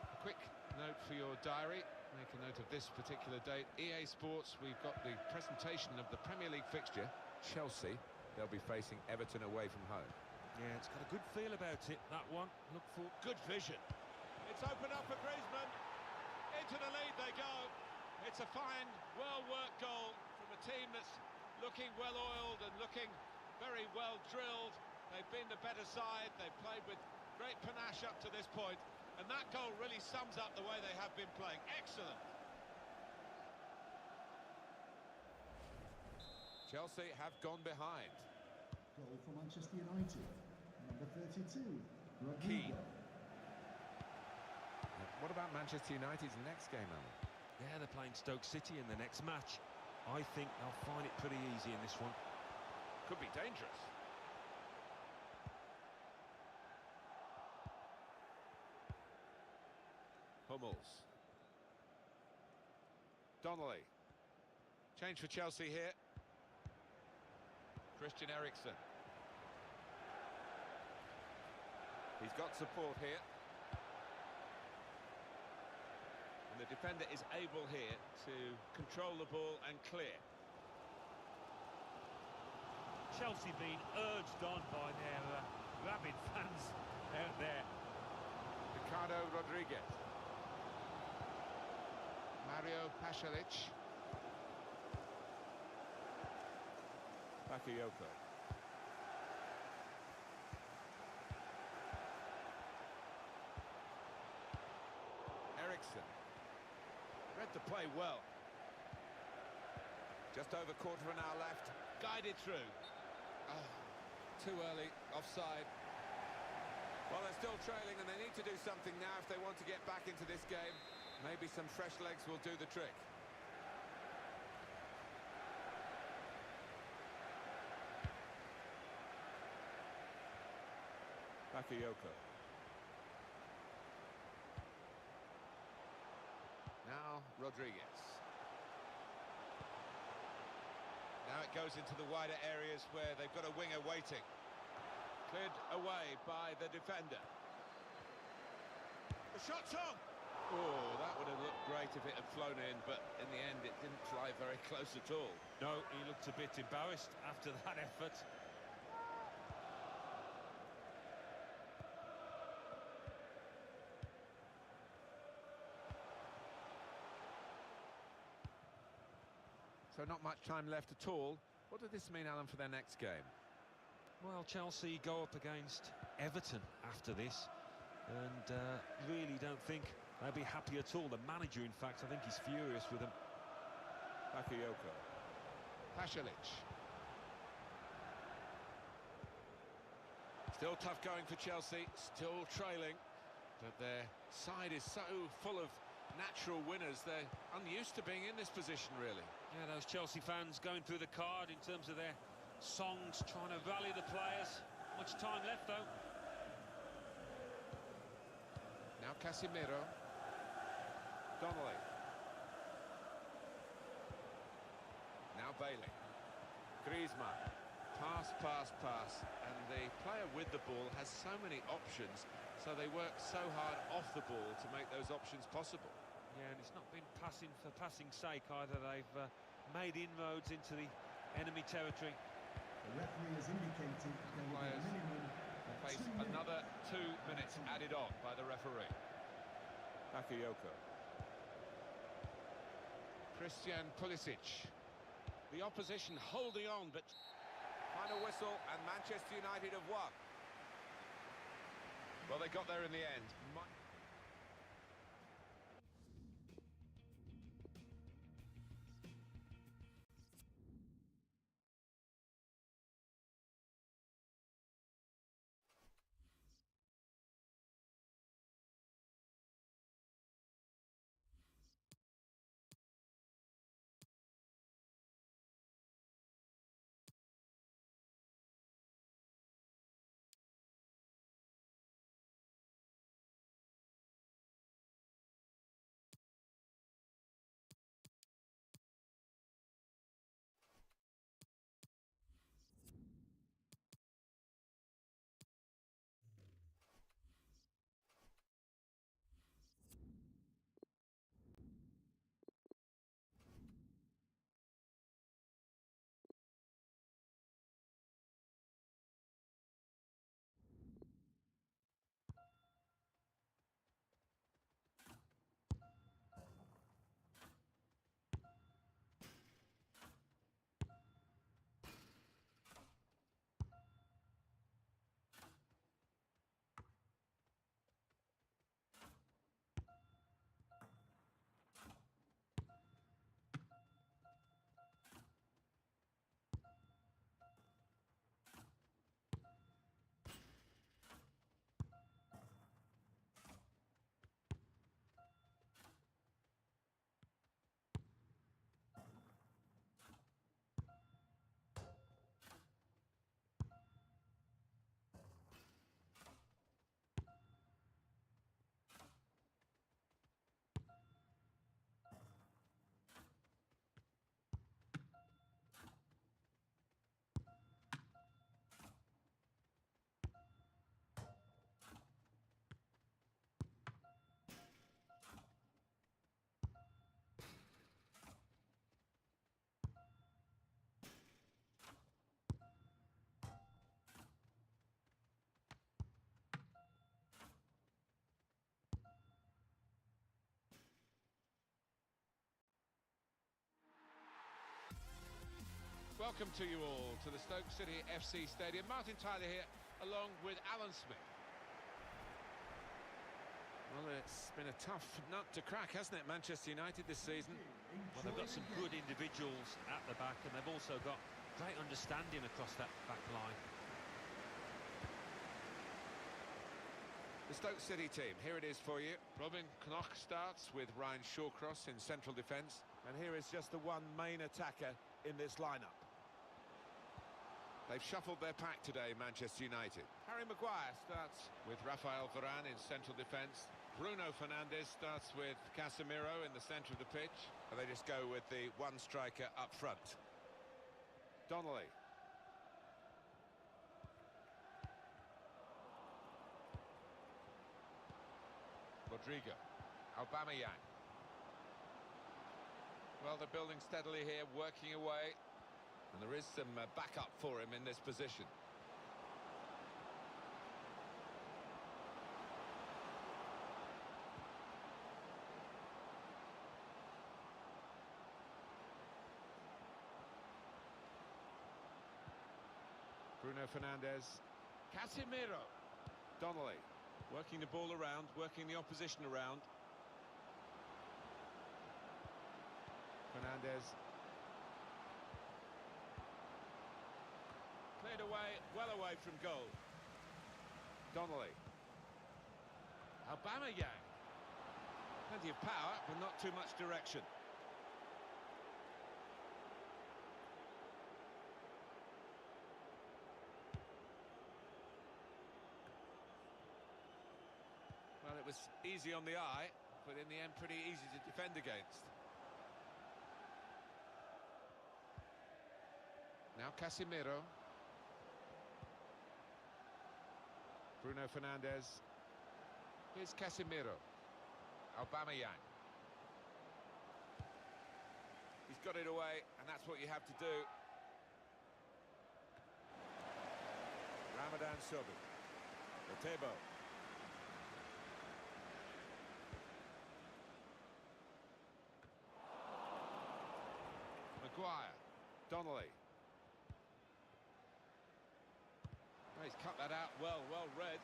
A: A quick note for your diary. Make a note of this particular date. EA Sports, we've got the presentation of the Premier League fixture. Chelsea, they'll be facing Everton away from home.
C: Yeah, it's got a good feel about it, that one. Look for
A: Good vision. It's opened up for Griezmann. Into the lead they go. It's a fine, well-worked goal from a team that's looking well-oiled and looking very well-drilled. They've been the better side. They've played with great panache up to this point. And that goal really sums up the way they have been playing. Excellent.
B: Chelsea have gone behind.
D: Goal for Manchester United. Number 32,
B: Key.
D: Rodrigo.
B: What about Manchester United's next game, Alan?
C: Yeah, they're playing Stoke City in the next match. I think they'll find it pretty easy in this one.
A: Could be dangerous. Hummels. Donnelly. Change for Chelsea here. Christian Eriksen. He's got support here. And the defender is able here to control the ball and clear.
C: Chelsea being urged on by their rabid fans out there.
A: Ricardo Rodriguez. Mario Pasalic. Bakayoko. Eriksen. Read the play well. Just over quarter of an hour left. Guided through. Oh, too early. Offside. Well, they're still trailing and they need to do something now if they want to get back into this game. Maybe some fresh legs will do the trick. Bakayoko. Now Rodriguez. Now it goes into the wider areas where they've got a winger waiting. Cleared away by the defender. The shot's on! Oh, that would have looked great if it had flown in, but in the end it didn't fly very close at all.
C: No, he looked a bit embarrassed after that effort.
B: So not much time left at all. What does this mean, Alan, for their next game?
C: Well, Chelsea go up against Everton after this, and really don't think they'll be happy at all. The manager, in fact, I think he's furious with them.
A: Bakayoko. Pasalic. Still tough going for Chelsea, still trailing, but their side is so full of natural winners. They're unused to being in this position, really.
C: Yeah, those Chelsea fans going through the card in terms of their songs, trying to rally the players. Much time left, though.
A: Now Casemiro. Donnelly.
B: Bailey. Griezmann. Pass, pass, pass. And the player with the ball has so many options, so they work so hard off the ball to make those options possible.
C: Yeah, and it's not been passing for passing's sake either. They've made inroads into the enemy territory.
D: The referee has indicated there will be a minimum of
B: Face
D: 2 minutes.
B: another 2 minutes added on by the referee.
A: Bakayoko.
B: Christian Pulisic. The opposition holding on, but final whistle and Manchester United have won. Well, they got there in the end. Welcome to you all to the Stoke City FC Stadium. Martin Tyler here, along with Alan Smith. Well, it's been a tough nut to crack, hasn't it, Manchester United this season?
C: Well, they've got some good individuals at the back, and they've also got great understanding across that back line.
B: The Stoke City team, here it is for you. Robin Knock starts with Ryan Shawcross in central defence.
A: And here is just the one main attacker in this lineup.
B: They've shuffled their pack today, Manchester United. Harry Maguire starts with Rafael Varane in central defence. Bruno Fernandes starts with Casemiro in the centre of the pitch. And they just go with the one striker up front. Donnelly. Rodrigo. Aubameyang. Well, they're building steadily here, working away. And there is some backup for him in this position. Bruno Fernandes. Casemiro. Donnelly.
A: Working the ball around, working the opposition around.
B: Fernandes.
A: Cleared away, well away from goal.
B: Donnelly.
A: Aubameyang. Plenty of power, but not too much direction.
B: Well, it was easy on the eye, but in the end pretty easy to defend against. Now Casemiro. Bruno Fernandes. Here's Casemiro. Aubameyang. He's got it away, and that's what you have to do. Ramadan Sobhi. Otebo. Maguire. Donnelly. Oh, he's cut that out well read.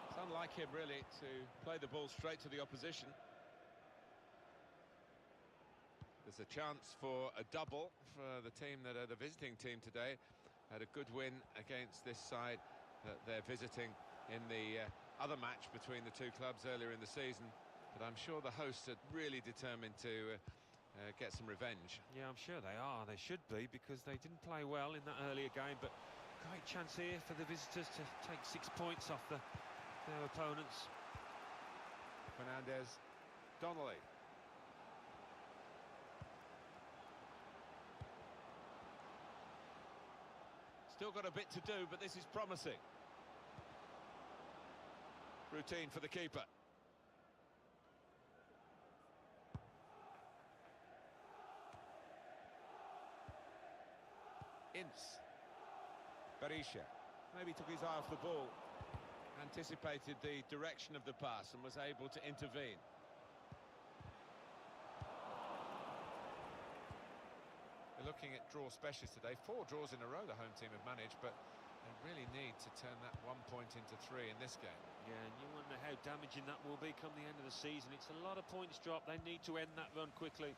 A: It's unlike him, really, to play the ball straight to the opposition.
B: There's a chance for a double for the team that are the visiting team today. Had a good win against this side that they're visiting in the other match between the two clubs earlier in the season. But I'm sure the hosts are really determined to get some revenge.
C: Yeah, I'm sure they are. They should be, because they didn't play well in that earlier game. But great chance here for the visitors to take 6 points off their opponents.
B: Fernandes. Donnelly.
A: Still got a bit to do, but this is promising. Routine for the keeper. Ince.
B: Berisha.
A: Maybe took his eye off the ball, anticipated the direction of the pass and was able to intervene.
B: They're looking at draw specialists today. 4 draws in a row the home team have managed, but they really need to turn that 1 point into 3 in this game.
C: Yeah, and you wonder how damaging that will be come the end of the season. It's a lot of points dropped. They need to end that run quickly.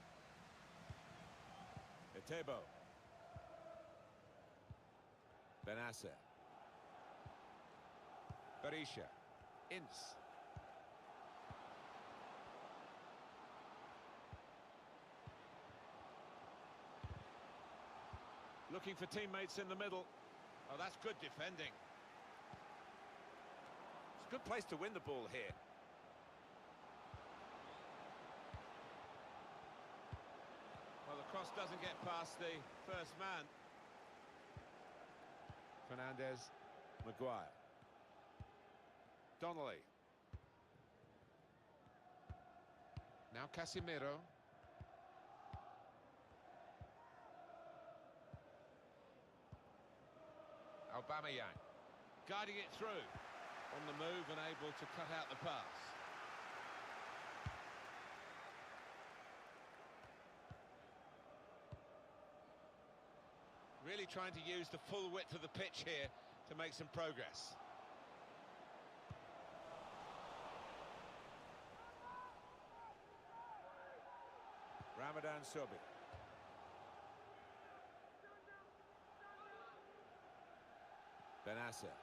A: Otebo.
B: Benasser. Berisha.
A: Ince. Looking for teammates in the middle. Oh, that's good defending.
B: It's a good place to win the ball here.
A: Well, the cross doesn't get past the first man.
B: Fernandes.
A: Maguire.
B: Donnelly. Now Casemiro. Aubameyang.
A: Guiding it through. On the move and able to cut out the pass.
B: Really trying to use the full width of the pitch here to make some progress. Ramadan Sobhi. Benasser.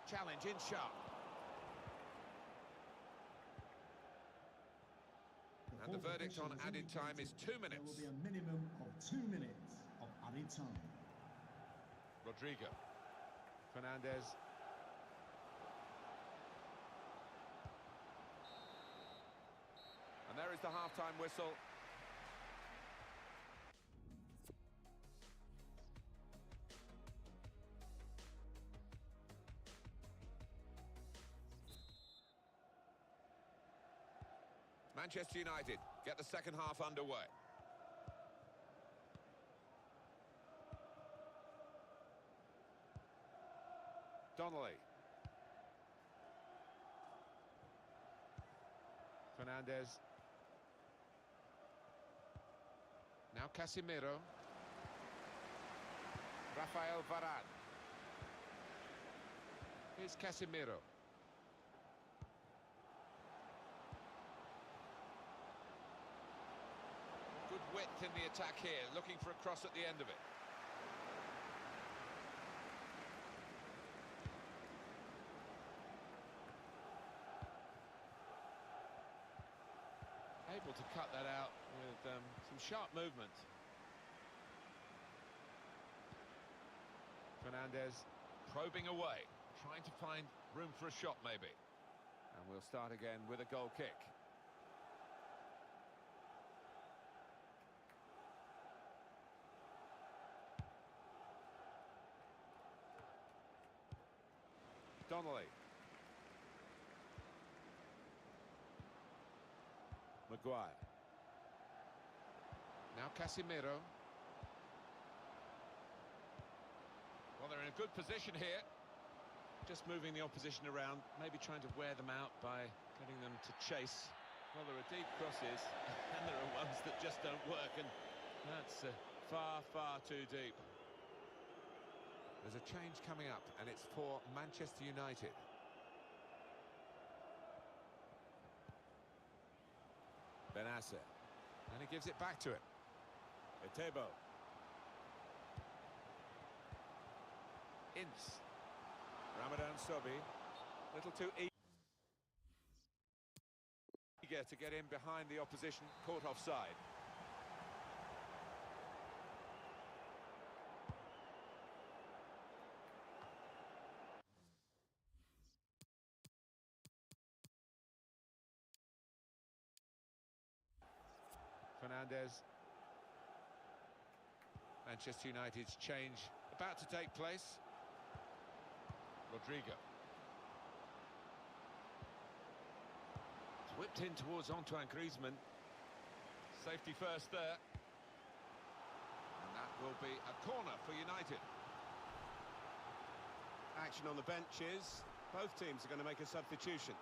A: Challenge in sharp.
B: And the verdict on added time is 2
D: There
B: minutes.
D: will be a minimum of 2 minutes of added time.
B: Rodrigo. Fernandes. And there is the half-time whistle. Manchester United get the second half underway. Donnelly. Fernandes. Now Casemiro. Rafael Varane. Here's Casemiro. Good width in the attack here, looking for a cross at the end of it.
A: Able to cut that out with some sharp movement.
B: Fernandes probing away, trying to find room for a shot maybe.
A: And we'll start again with a goal kick. Donnelly. Maguire. Now Casemiro. Well, they're in a good position here. Just moving the opposition around, maybe trying to wear them out by getting them to chase. Well, there are deep crosses, and there are ones that just don't work, and that's far, far too deep.
B: There's a change coming up, and it's for Manchester United. Benasser. And he gives it back to him.
A: Etebo. Ince. Ramadan Sobi. Little too eager to get in behind the opposition, caught offside. Fernandez. Manchester United's change about to take place. Rodrigo. It's whipped in towards Antoine Griezmann. Safety first there. And that will be a corner for United.
E: Action on the benches. Both teams are going to make a substitution.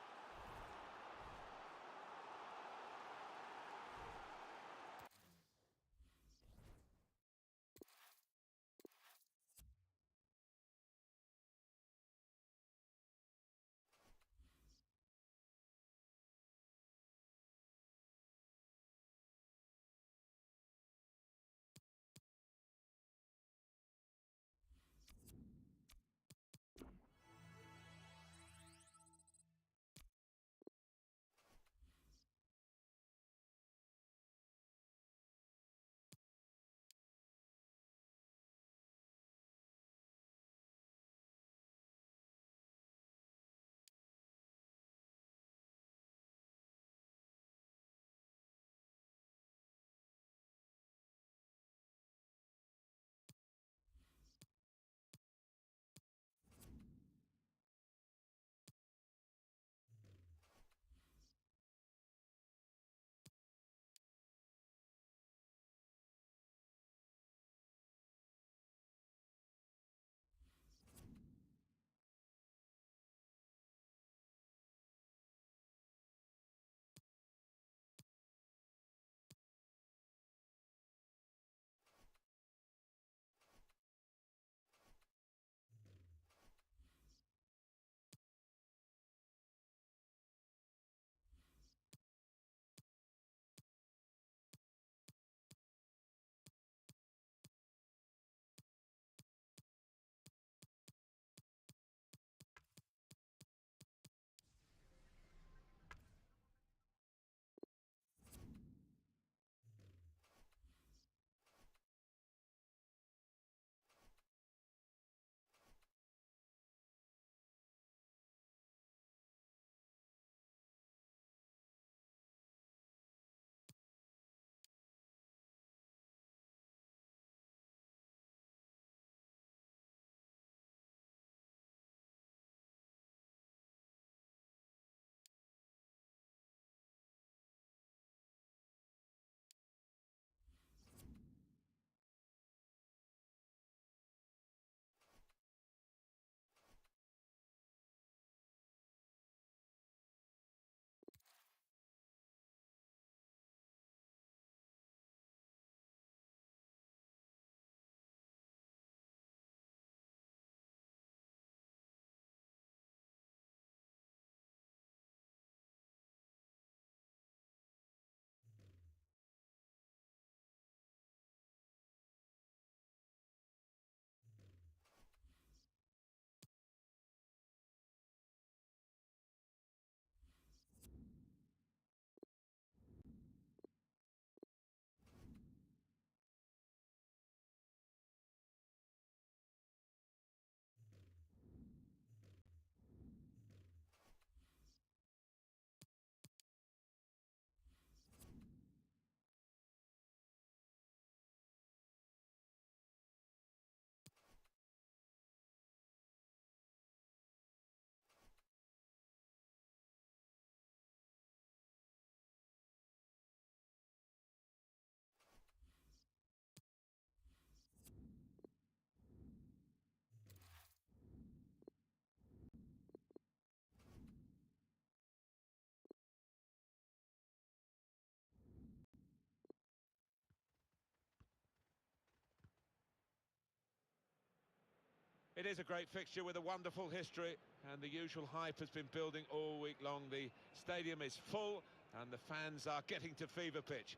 A: It is a great fixture with a wonderful history, and the usual hype has been building all week long. The stadium is full and the fans are getting to fever pitch.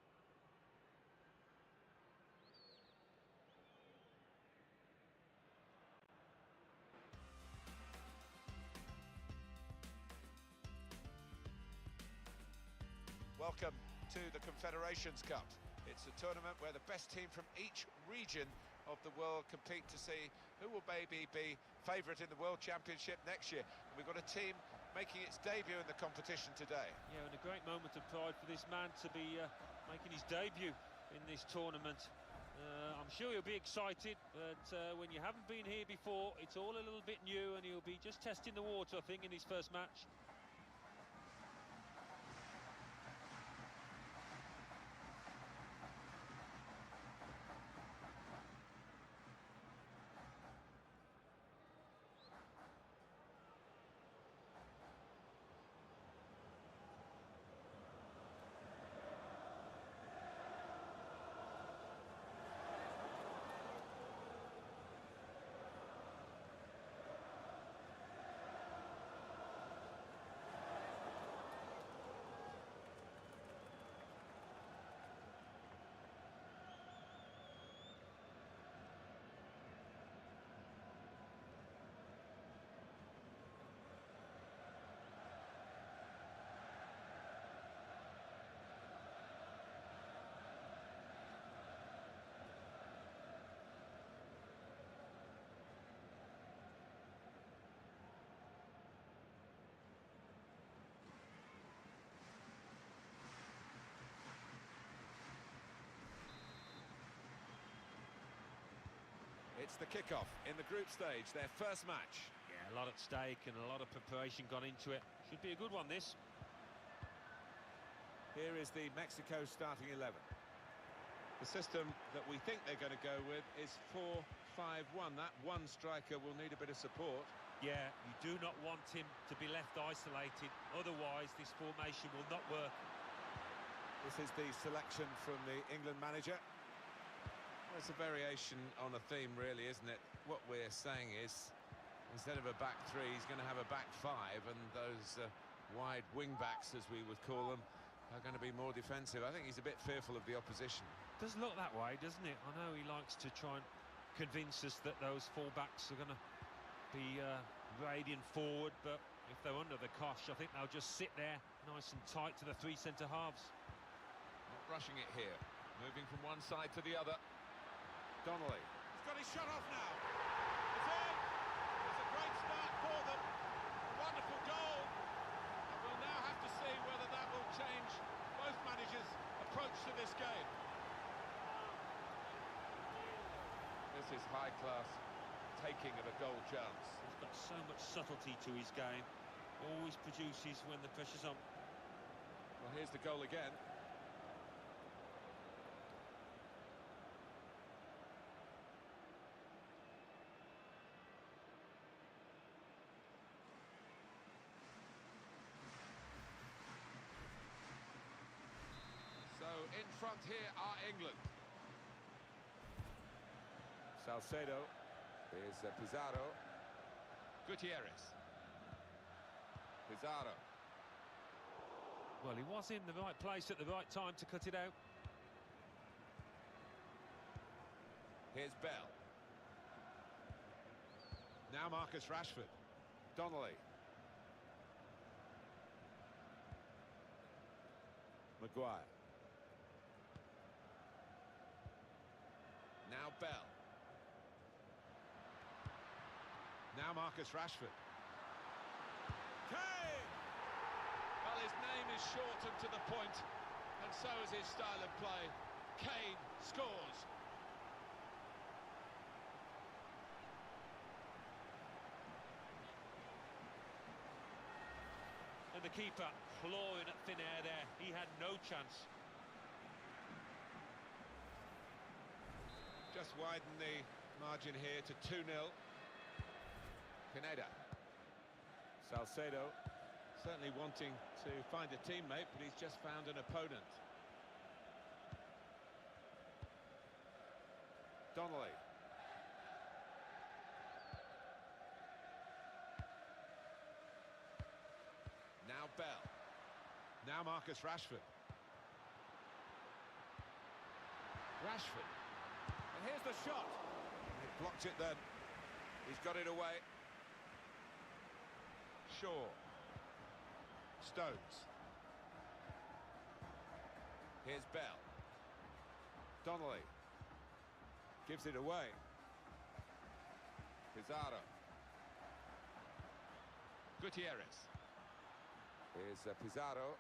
B: Welcome to the Confederations Cup. It's a tournament where the best team from each region of the world compete to see who will maybe be favourite in the World Championship next year. And we've got a team making its debut in the competition today.
C: Yeah, and a great moment of pride for this man to be making his debut in this tournament. I'm sure he'll be excited, but when you haven't been here before, it's all a little bit new, and he'll be just testing the water, I think, in his first match.
B: It's the kickoff in the group stage, their first match.
C: Yeah, a lot at stake and a lot of preparation gone into it. Should be a good one, this.
B: Here is the Mexico starting 11.
A: The system that we think they're going to go with is 4-5-1. That one striker will need a bit of support.
C: Yeah, you do not want him to be left isolated. Otherwise, this formation will not work.
B: This is the selection from the England manager.
A: It's a variation on a theme, really, isn't it? What we're saying is, instead of a back three, he's going to have a back five, and those wide wing-backs, as we would call them, are going to be more defensive. I think he's a bit fearful of the opposition.
C: Does look that way, doesn't it? I know he likes to try and convince us that those full-backs are going to be radiant forward, but if they're under the cosh, I think they'll just sit there nice and tight to the three centre-halves.
A: Not rushing it here. Moving from one side to the other. Donnelly.
B: He's got his shot off now.
A: It's in! It's a great start for them. Wonderful goal. And we'll now have to see whether that will change both managers' approach to this game. This is high-class taking of a goal chance.
C: He's got so much subtlety to his game. Always produces when the pressure's on.
A: Well, here's the goal again. In front here are England.
B: Salcedo. Here's Pizarro.
A: Gutierrez.
B: Pizarro.
C: Well, he was in the right place at the right time to cut it out.
A: Here's Bell. Now Marcus Rashford. Donnelly.
B: Maguire.
A: Now Bell. Now Marcus Rashford. Kane! Well, his name is shortened to the point, and so is his style of play. Kane scores.
C: And the keeper clawing at thin air there. He had no chance.
A: Just widen the margin here to 2-0. Pineda.
B: Salcedo.
A: Certainly wanting to find a teammate, but he's just found an opponent.
B: Donnelly. Now Marcus Rashford. Rashford. And here's the shot. He blocked it then. He's got it away. Shaw. Stones. Here's Bell. Donnelly. Gives it away. Pizarro. Gutierrez. Here's Pizarro.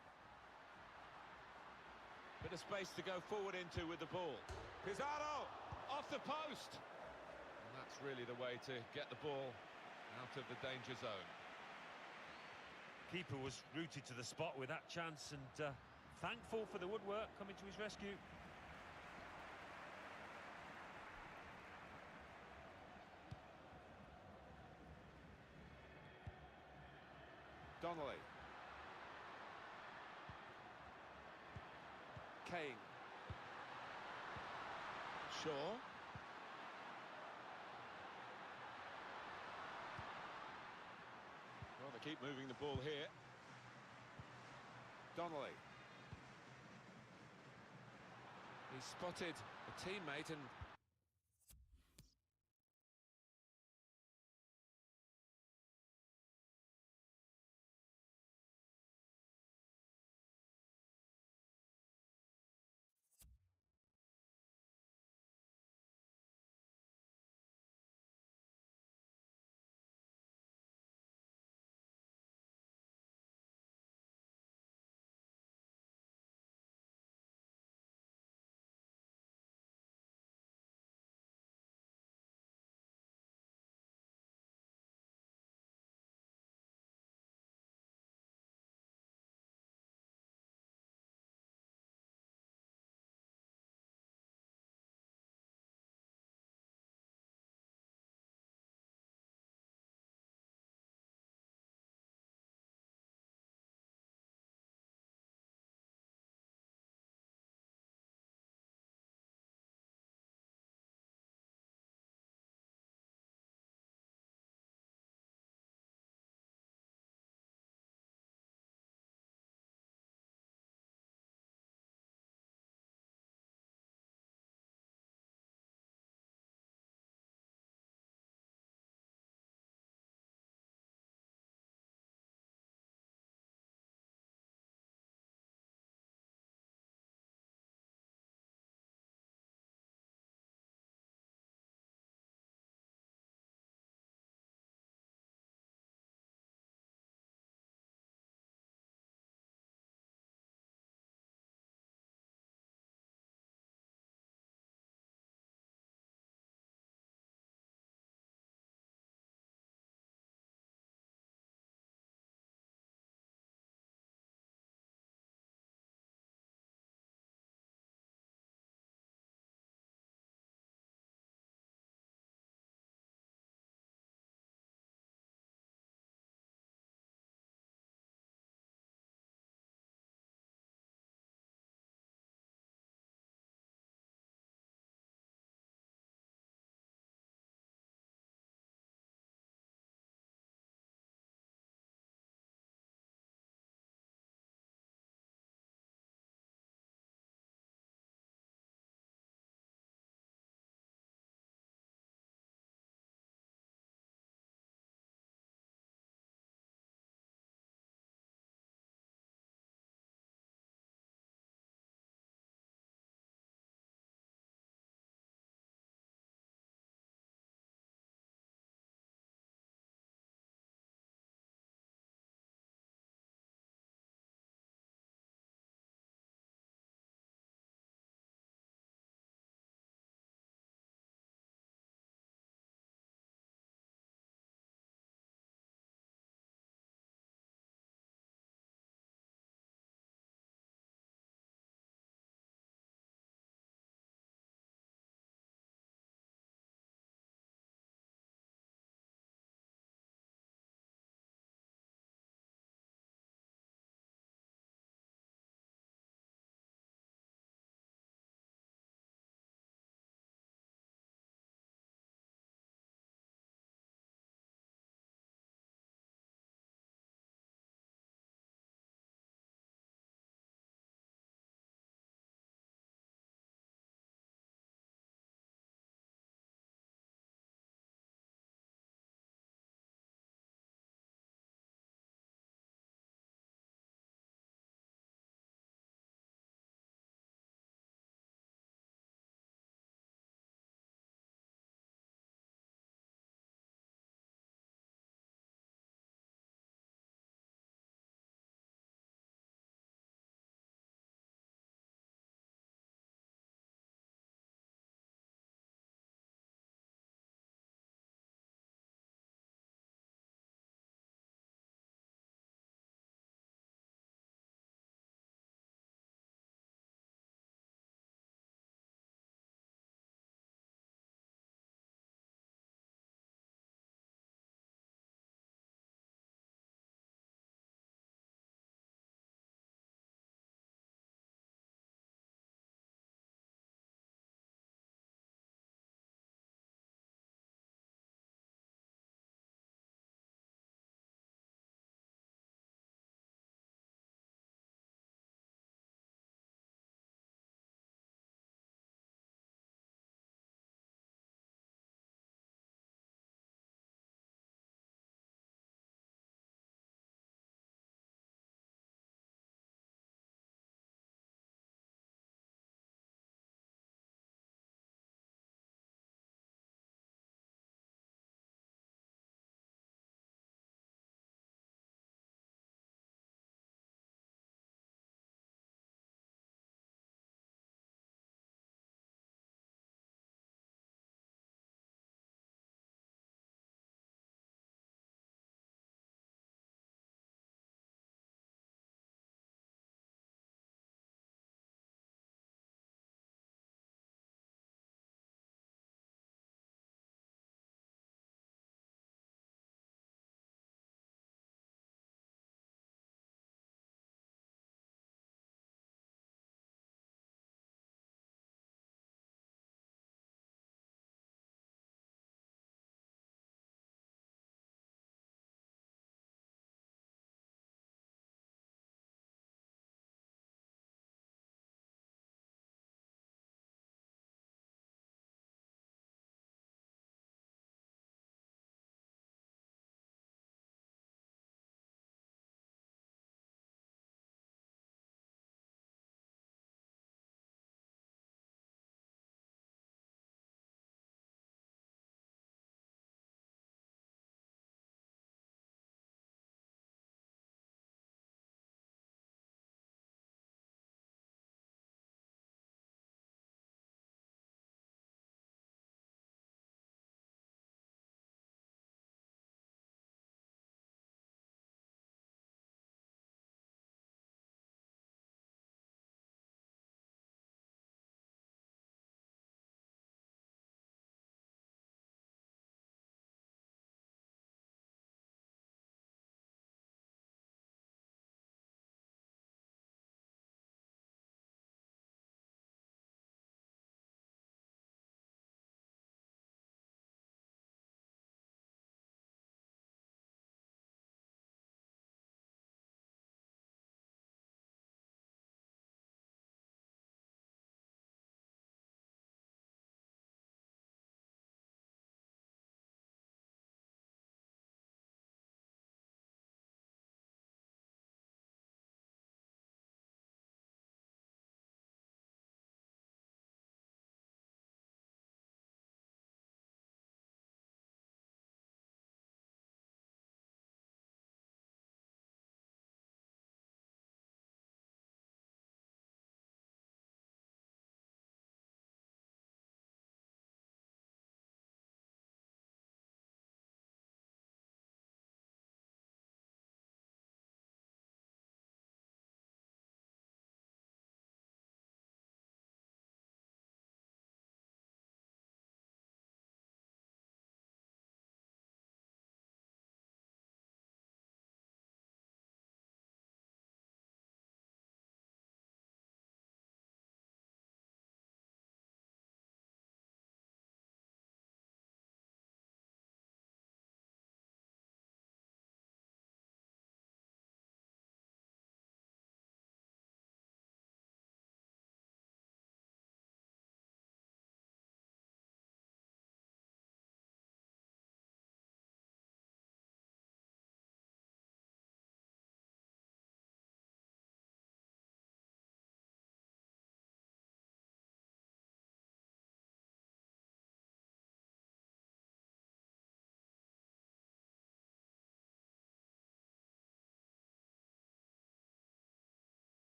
A: Bit of space to go forward into with the ball.
B: Pizarro!
A: Off the post! And that's really the way to get the ball out of the danger zone.
C: Keeper was rooted to the spot with that chance, and thankful for the woodwork coming to his rescue.
B: Donnelly. Kane.
A: Shaw. Well, they keep moving the ball here.
B: Donnelly. He spotted a teammate and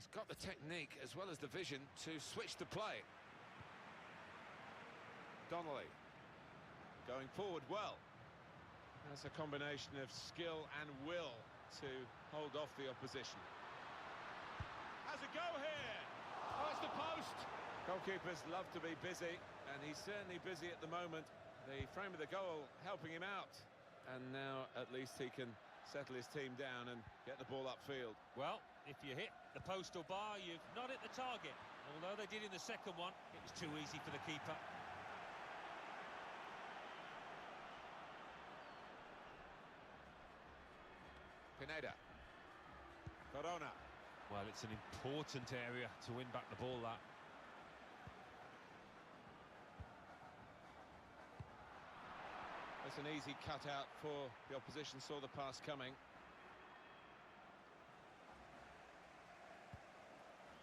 B: He's got the technique as well as the vision to switch the play. Donnelly.
E: Going forward well. That's a combination of skill and will to hold off the opposition. Has a go here. Oh, it's the post. Goalkeepers love to be busy, and he's certainly busy at the moment. The frame of the goal helping him out. And now at least he can settle his team down and get the ball upfield.
C: Well, if you hit the postal bar, you've not hit the target. Although they did in the second one, it was too easy for the keeper.
B: Pineda.
E: Corona.
C: Well, it's an important area to win back the ball, that.
E: That's an easy cutout for the opposition, saw the pass coming.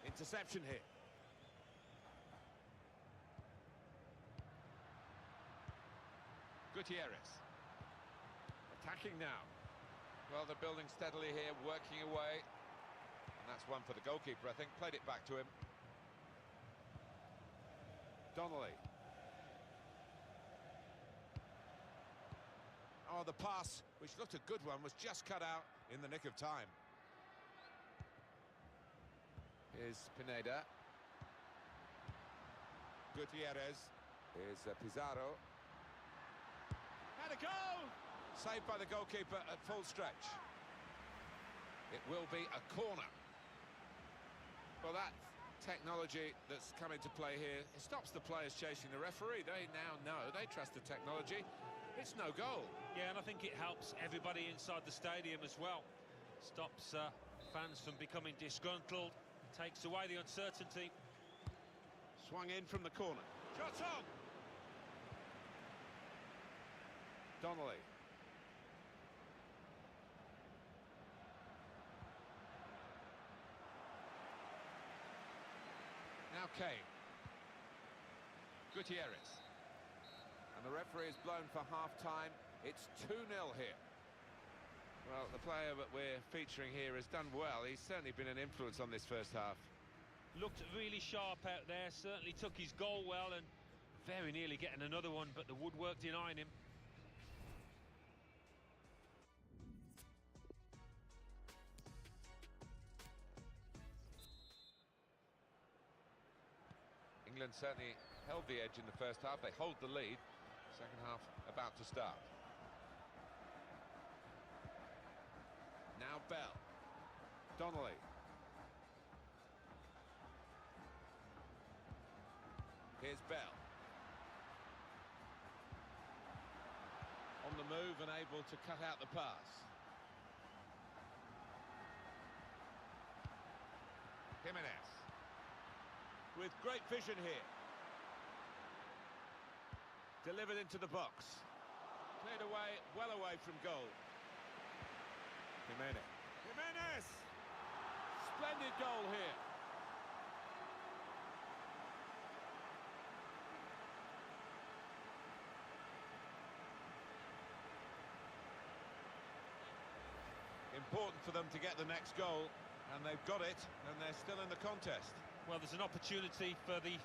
E: Interception here.
B: Gutierrez. Attacking now. Well, they're building steadily here, working away. And that's one for the goalkeeper, I think. Played it back to him. Donnelly. Oh, the pass, which looked a good one, was just cut out in the nick of time. Here's Pineda. Gutierrez. Here's Pizarro.
E: Had a goal!
B: Saved by the goalkeeper at full stretch. It will be a corner. Well, that technology that's come into play here, it stops the players chasing the referee. They now know, they trust the technology. It's no goal.
C: Yeah, and I think it helps everybody inside the stadium as well. Stops fans from becoming disgruntled. Takes away the uncertainty.
E: Swung in from the corner. Shot on!
B: Donnelly. Now Kane. Gutierrez. And the referee is blown for half-time. It's 2-0 here. Well, the player that we're featuring here has done well. He's certainly been an influence on this first half.
C: Looked really sharp out there, certainly took his goal well and very nearly getting another one, but the woodwork denying him.
B: England certainly held the edge in the first half. They hold the lead. Second half about to start. Now Bell. Donnelly. Here's Bell.
E: On the move and able to cut out the pass.
B: Jimenez.
E: With great vision here. Delivered into the box. Cleared away, well away from goal. Jimenez! Splendid goal here. Important for them to get the next goal, and they've got it, and they're still in the contest.
C: Well, there's an opportunity for the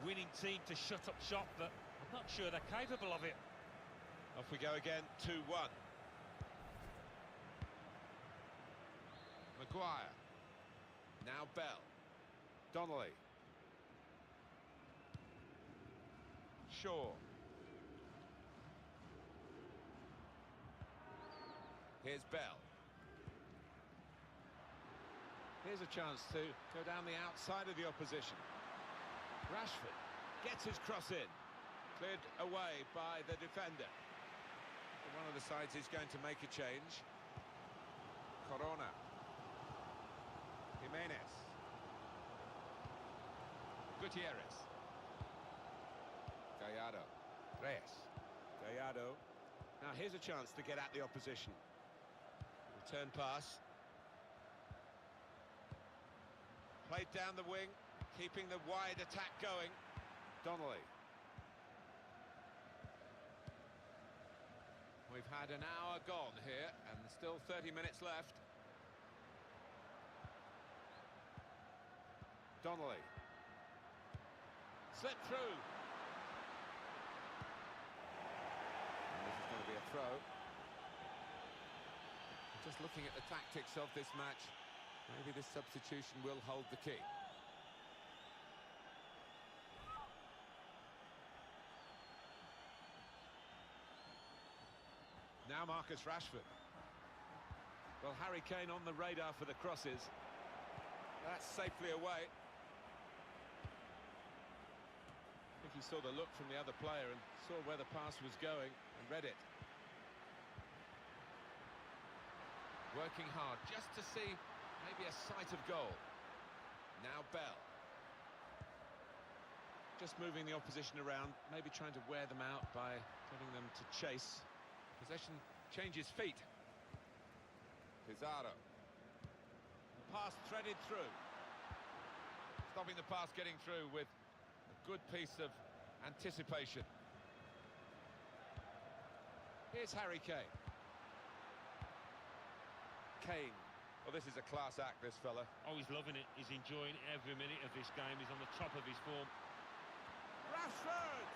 C: winning team to shut up shop, but I'm not sure they're capable of it.
E: Off we go again, 2-1.
B: Maguire. Now Bell. Donnelly. Shaw. Here's Bell.
E: Here's a chance to go down the outside of the opposition. Rashford gets his cross in. Cleared away by the defender.
B: One of the sides is going to make a change. Corona. Jimenez. Gutierrez. Gallardo. Reyes.
E: Gallardo. Now here's a chance to get at the opposition. Return pass. Played down the wing, keeping the wide attack going.
B: Donnelly.
E: We've had an hour gone here, and still 30 minutes left.
B: Donnelly.
E: Slip through.
B: And this is going to be a throw. Just looking at the tactics of this match, maybe this substitution will hold the key.
E: Now Marcus Rashford. Well, Harry Kane on the radar for the crosses.
B: That's safely away.
E: I think he saw the look from the other player and saw where the pass was going and read it.
B: Working hard just to see maybe a sight of goal. Now Bell.
E: Just moving the opposition around, maybe trying to wear them out by getting them to chase.
B: Possession changes feet. Pizarro.
E: The pass threaded through.
B: Stopping the pass getting through with a good piece of anticipation.
E: Here's Harry Kane.
B: Kane. Well, this is a class act, this fella.
C: Oh, he's loving it. He's enjoying every minute of this game. He's on the top of his form.
E: Rashford!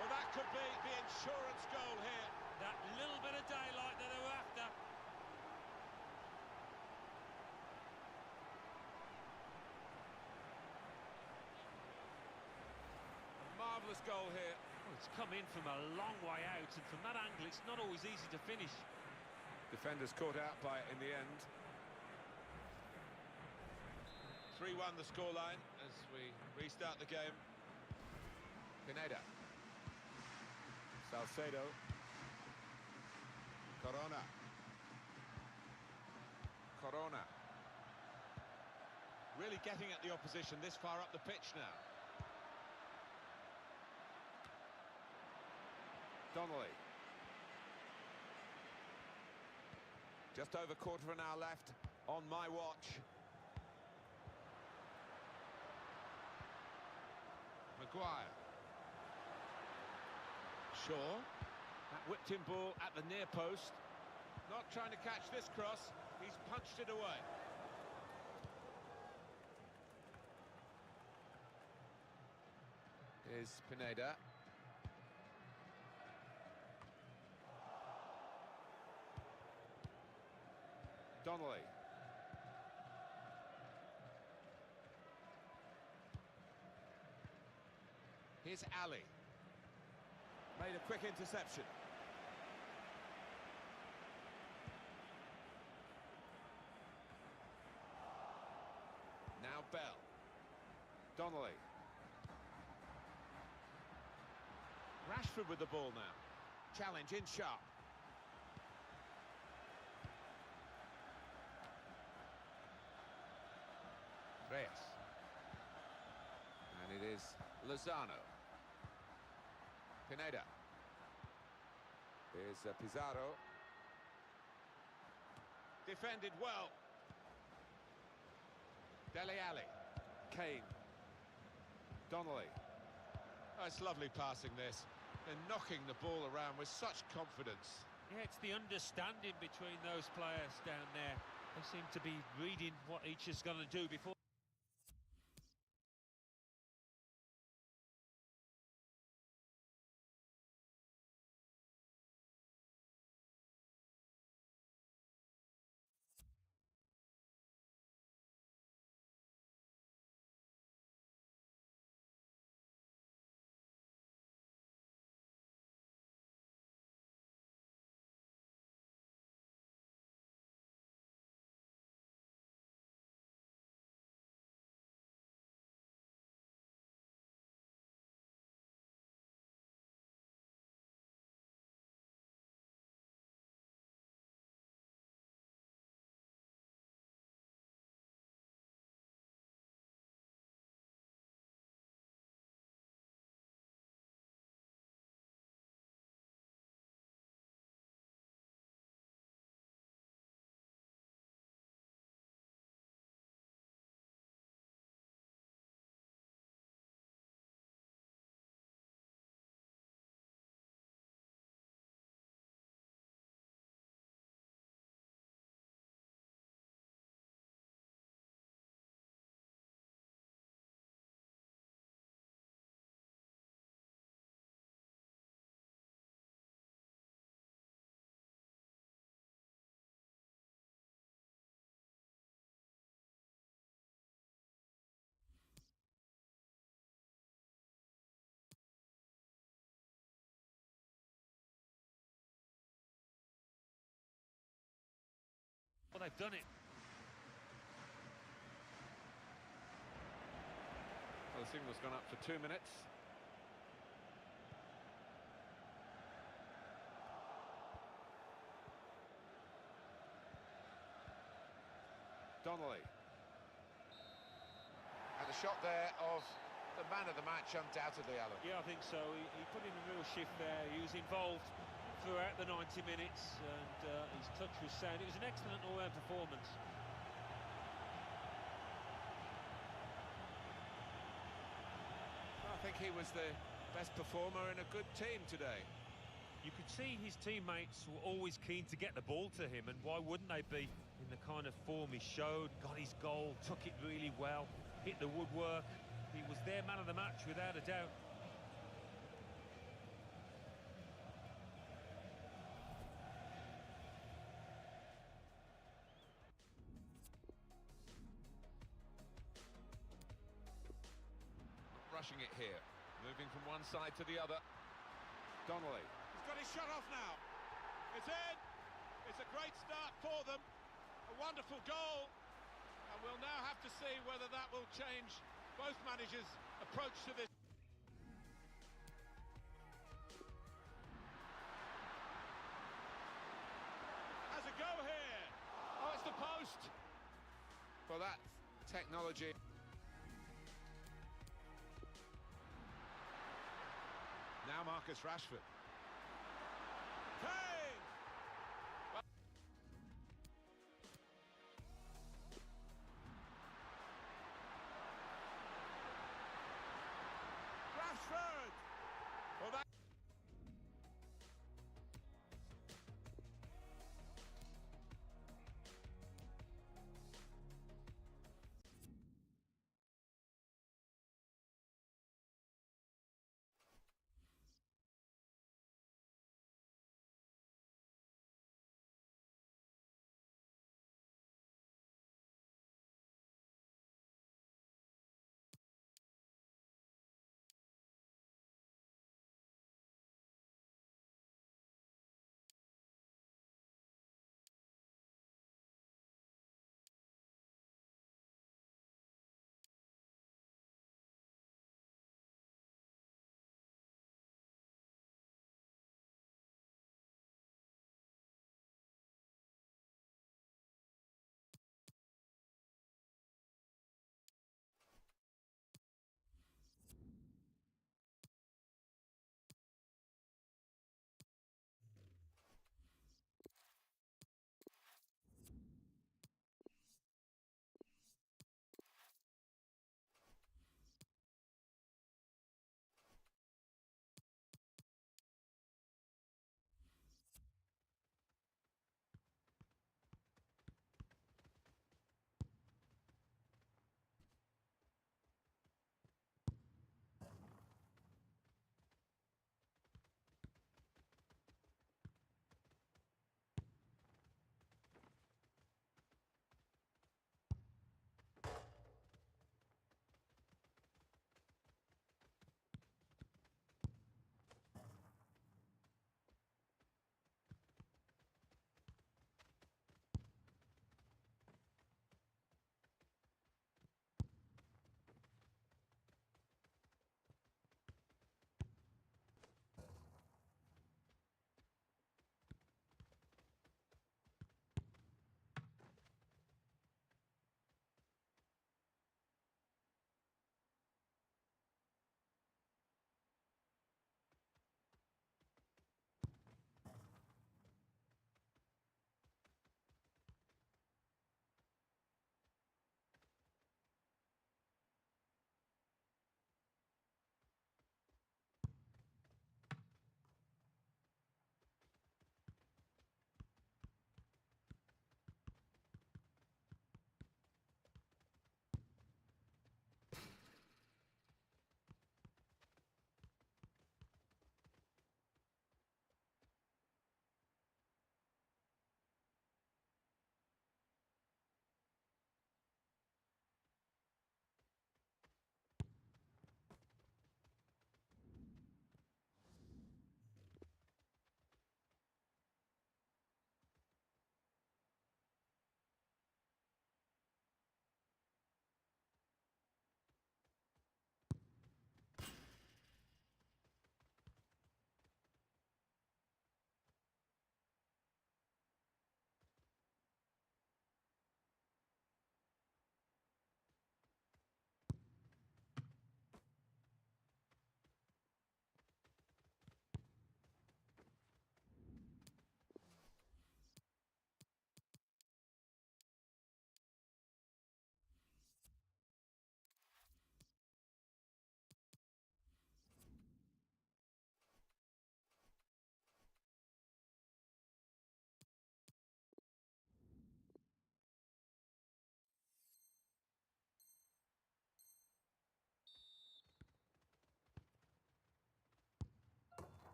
E: Well, that could be the insurance goal here.
C: That little bit of daylight that they were after.
B: A marvellous goal here.
C: Oh, it's come in from a long way out, and from that angle, it's not always easy to finish.
B: Defenders caught out by it in the end.
E: 3-1 the scoreline as we restart the game.
B: Pineda. Salcedo. Corona. Corona.
E: Really getting at the opposition this far up the pitch now.
B: Donnelly. Just over quarter of an hour left on my watch.
E: Maguire. Shaw. That whipped-in ball at the near post. Not trying to catch this cross. He's punched it away.
B: Is Pineda. Donnelly.
E: Here's Ali. Made a quick interception.
B: Now Bell. Donnelly.
E: Rashford with the ball now. Challenge in sharp.
B: Reyes. And it is Lozano. Pineda. Here's Pizarro.
E: Defended well. Dele Alli.
B: Kane. Donnelly.
E: Oh, it's lovely passing this. They're knocking the ball around with such confidence.
C: Yeah, it's the understanding between those players down there. They seem to be reading what each is going to do before. but they've done it.
E: Well, the signal's gone up for 2 minutes. Donnelly.
B: And the shot there of the man of the match, undoubtedly, Alan.
C: Yeah, I think so. He put in a real shift there. He was involved throughout the 90 minutes, and his touch was sound. It was an excellent all-round performance.
B: I think he was the best performer in a good team today.
C: You could see his teammates were always keen to get the ball to him, and why wouldn't they be? In the kind of form he showed, got his goal, took it really well, hit the woodwork. He was their man of the match, without a doubt.
B: Rushing it here, moving from one side to the other.
E: Donnelly. He's got his shot off now. It's in. It's a great start for them. A wonderful goal. And we'll now have to see whether that will change both managers' approach to this. Has a go here. Oh, it's the post.
B: For that technology.
E: Now Marcus Rashford.